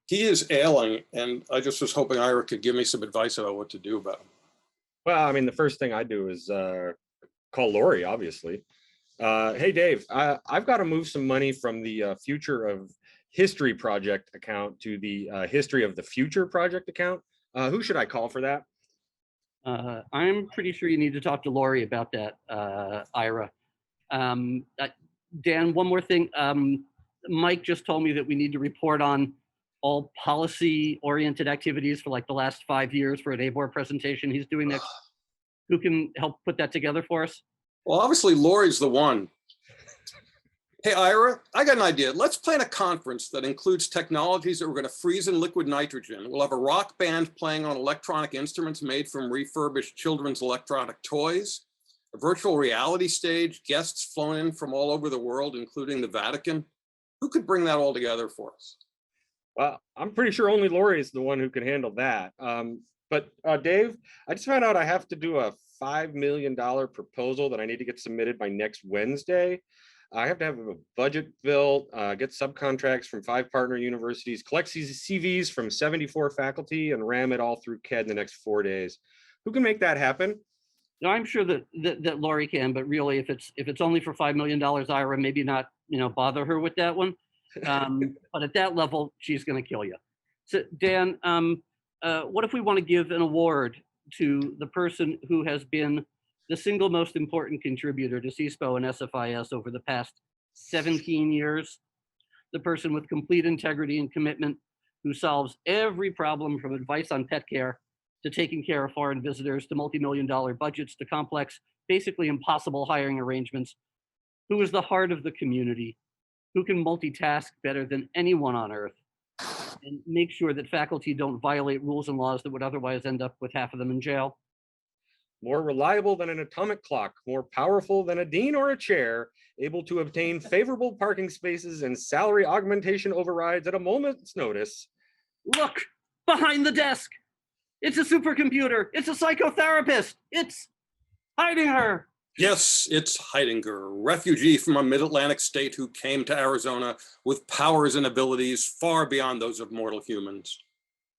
He is ailing, and I just was hoping Ira could give me some advice about what to do about him. Well, I mean, the first thing I do is call Lori, obviously. Hey, Dave, I've got to move some money from the Future of History project account to the History of the Future project account. Who should I call for that? I'm pretty sure you need to talk to Lori about that, Ira. Dan, one more thing. Mike just told me that we need to report on all policy-oriented activities for like the last 5 years for an ABOR presentation he's doing next. Who can help put that together for us? Well, obviously Lori's the one. Hey, Ira, I got an idea. Let's plan a conference that includes technologies that we're going to freeze in liquid nitrogen. We'll have a rock band playing on electronic instruments made from refurbished children's electronic toys, a virtual reality stage, guests flown in from all over the world, including the Vatican. Who could bring that all together for us? Well, I'm pretty sure only Lori is the one who can handle that. But Dave, I just found out I have to do a $5 million proposal that I need to get submitted by next Wednesday. I have to have a budget built, get subcontracts from 5 partner universities, collect CVs from 74 faculty, and ram it all through CAD in the next 4 days. Who can make that happen? No, I'm sure that Lori can, but really, if it's only for $5 million, Ira, maybe not, bother her with that one. But at that level, she's going to kill you. So Dan, what if we want to give an award to the person who has been the single most important contributor to CISPO and SFIS over the past 17 years, the person with complete integrity and commitment who solves every problem from advice on pet care to taking care of foreign visitors to multi-million-dollar budgets to complex, basically impossible hiring arrangements, who is the heart of the community, who can multitask better than anyone on earth, and make sure that faculty don't violate rules and laws that would otherwise end up with half of them in jail. More reliable than an atomic clock, more powerful than a dean or a chair, able to obtain favorable parking spaces and salary augmentation overrides at a moment's notice. Look, behind the desk. It's a supercomputer. It's a psychotherapist. It's Heidinger. Yes, it's Heidinger, refugee from a mid-Atlantic state who came to Arizona with powers and abilities far beyond those of mortal humans.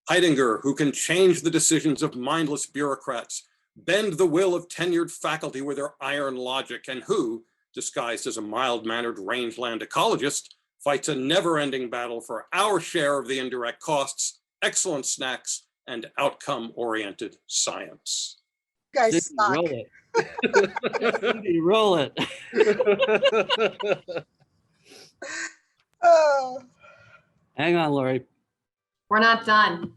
Heidinger, who can change the decisions of mindless bureaucrats, bend the will of tenured faculty with her iron logic, and who, disguised as a mild-mannered rangeland ecologist, fights a never-ending battle for our share of the indirect costs, excellent snacks, and outcome-oriented science. You guys suck. Roll it. Cindy, roll it. Oh. Hang on, Lori. We're not done.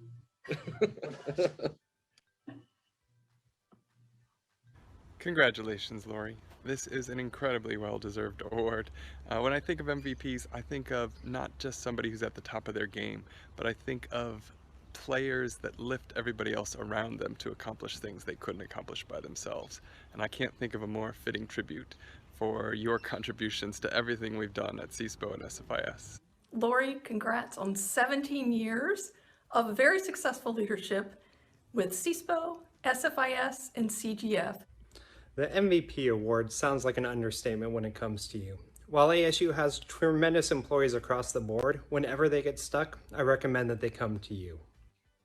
Congratulations, Lori. This is an incredibly well-deserved award. When I think of MVPs, I think of not just somebody who's at the top of their game, but I think of players that lift everybody else around them to accomplish things they couldn't accomplish by themselves. And I can't think of a more fitting tribute for your contributions to everything we've done at CISPO and SFIS. Lori, congrats on 17 years of very successful leadership with CISPO, SFIS, and CGF. The MVP award sounds like an understatement when it comes to you. While ASU has tremendous employees across the board, whenever they get stuck, I recommend that they come to you.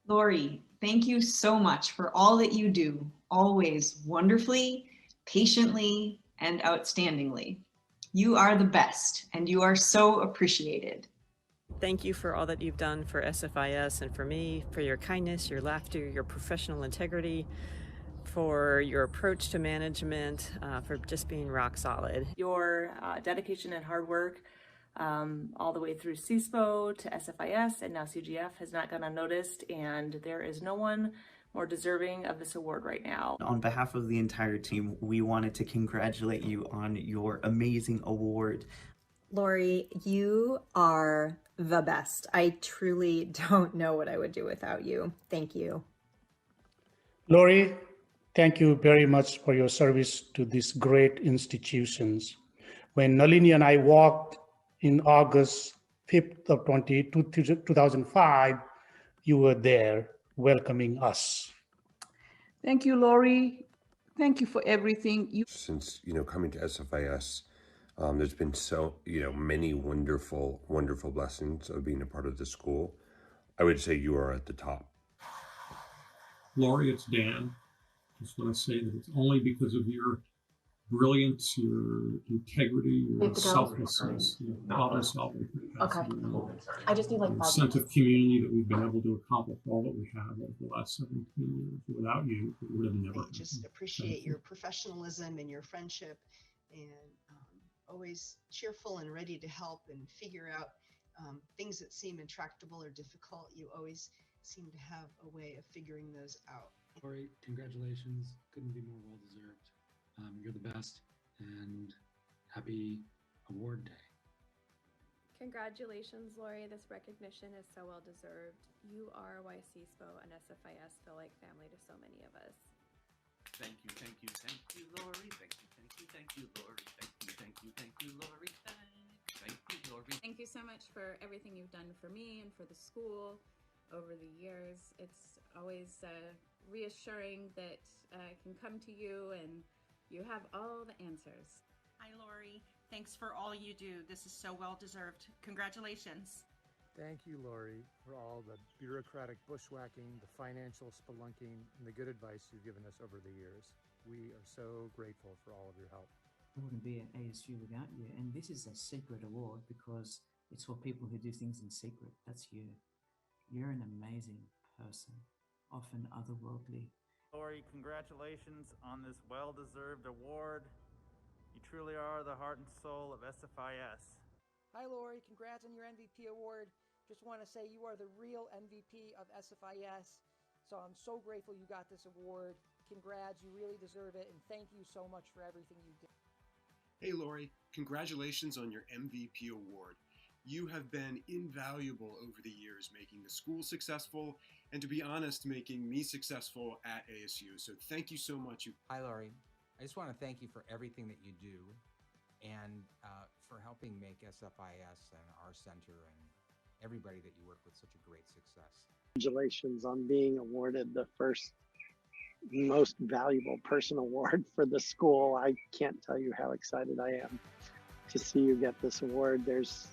Lori, thank you so much for all that you do, always wonderfully, patiently, and outstandingly. You are the best, and you are so appreciated. Thank you for all that you've done for SFIS and for me, for your kindness, your laughter, your professional integrity, for your approach to management, for just being rock solid. Your dedication and hard work all the way through CISPO to SFIS and now CGF has not gone unnoticed, and there is no one more deserving of this award right now. On behalf of the entire team, we wanted to congratulate you on your amazing award. Lori, you are the best. I truly don't know what I would do without you. Thank you. Lori, thank you very much for your service to these great institutions. When Nalini and I walked in August 5th of 2005, you were there welcoming us. Thank you, Lori. Thank you for everything. Since, coming to SFIS, there's been so, many wonderful blessings of being a part of the school. I would say you are at the top. Lori, it's Dan. Just want to say that it's only because of your brilliance, your integrity, your selflessness, your problem-solving capacity, I just need your sense of community that we've been able to accomplish all that we have over the last 17 years. Without you, it would have never happened. Just appreciate your professionalism and your friendship, and always cheerful and ready to help and figure out things that seem intractable or difficult. You always seem to have a way of figuring those out. Lori, congratulations. Couldn't be more well-deserved. You're the best, and happy award day. Congratulations, Lori. This recognition is so well-deserved. You are why CSPO and SFIS feel like family to so many of us. Thank you, Lori. Thank you, Lori. Thank you, Lori. Thank you, Lori. Thank you so much for everything you've done for me and for the school over the years. It's always reassuring that I can come to you and you have all the answers. Hi, Lori. Thanks for all you do. This is so well-deserved. Congratulations. Thank you, Lori, for all the bureaucratic bushwhacking, the financial spelunking, and the good advice you've given us over the years. We are so grateful for all of your help. I wouldn't be at ASU without you. And this is a secret award because it's for people who do things in secret. That's you. You're an amazing person, often otherworldly. Lori, congratulations on this well-deserved award. You truly are the heart and soul of SFIS. Hi, Lori. Congrats on your MVP award. Just want to say you are the real MVP of SFIS. So I'm so grateful you got this award. Congrats. You really deserve it. And thank you so much for everything you did. Hey, Lori. Congratulations on your MVP award. You have been invaluable over the years, making the school successful, and to be honest, making me successful at ASU. So thank you so much. Hi, Lori. I just want to thank you for everything that you do and for helping make SFIS and our center and everybody that you work with such a great success. Congratulations on being awarded the first most valuable person award for the school. I can't tell you how excited I am to see you get this award. There's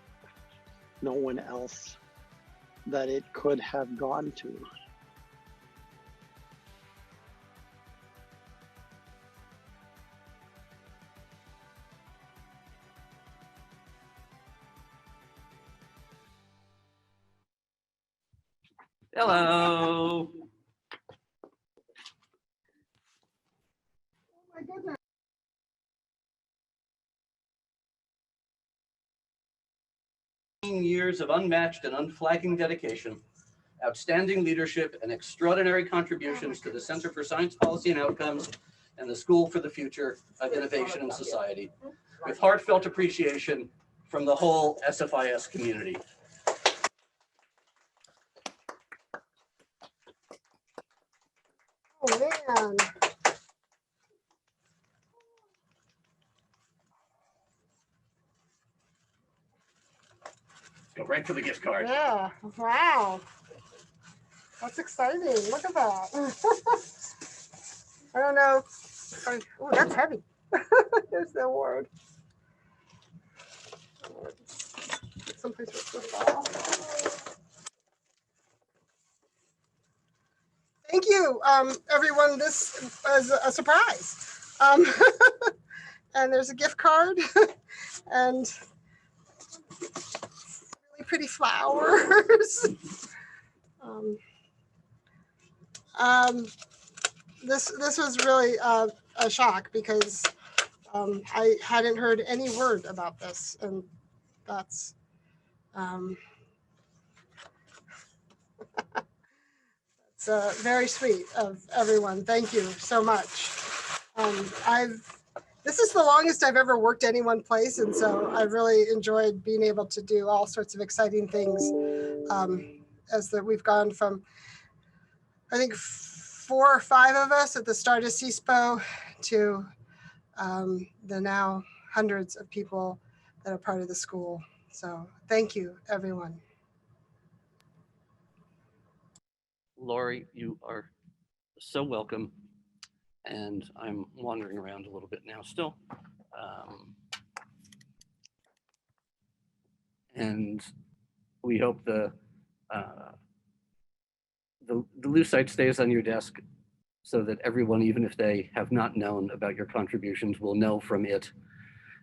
no one else that it could have gone to. Hello. Oh my goodness. Years of unmatched and unflagging dedication, outstanding leadership, and extraordinary contributions to the Center for Science Policy and Outcomes and the School for the Future of Innovation and Society, with heartfelt appreciation from the whole SFIS community. Oh, man. Go right for the gift card. Yeah, wow. That's exciting. Look at that. I don't know. Oh, that's heavy. There's the award. Someplace for it to fall. Thank you, everyone. This was a surprise. And there's a gift card and really pretty flowers. This was really a shock because I hadn't heard any word about this, and that's It's very sweet of everyone. Thank you so much. This is the longest I've ever worked any one place, and so I've really enjoyed being able to do all sorts of exciting things. We've gone from, I think, 4 or 5 of us at the start of CSPO to the now hundreds of people that are part of the school. So thank you, everyone. Lori, you are so welcome. And I'm wandering around a little bit now still. And we hope the lucite stays on your desk so that everyone, even if they have not known about your contributions, will know from it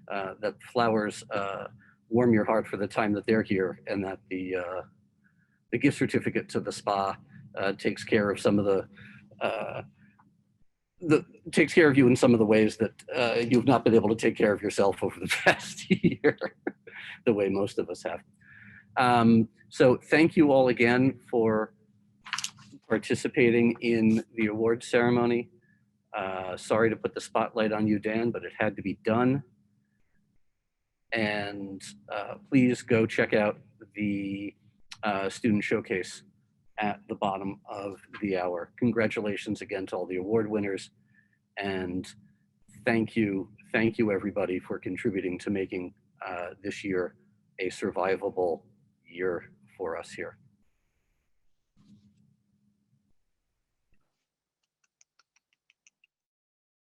that flowers warm your heart for the time that they're here, and that the gift certificate to the spa takes care of some of takes care of you in some of the ways that you've not been able to take care of yourself over the past year, the way most of us have. So thank you all again for participating in the award ceremony. Sorry to put the spotlight on you, Dan, but it had to be done. And please go check out the student showcase at the bottom of the hour. Congratulations again to all the award winners. And thank you everybody for contributing to making this year a survivable year for us here.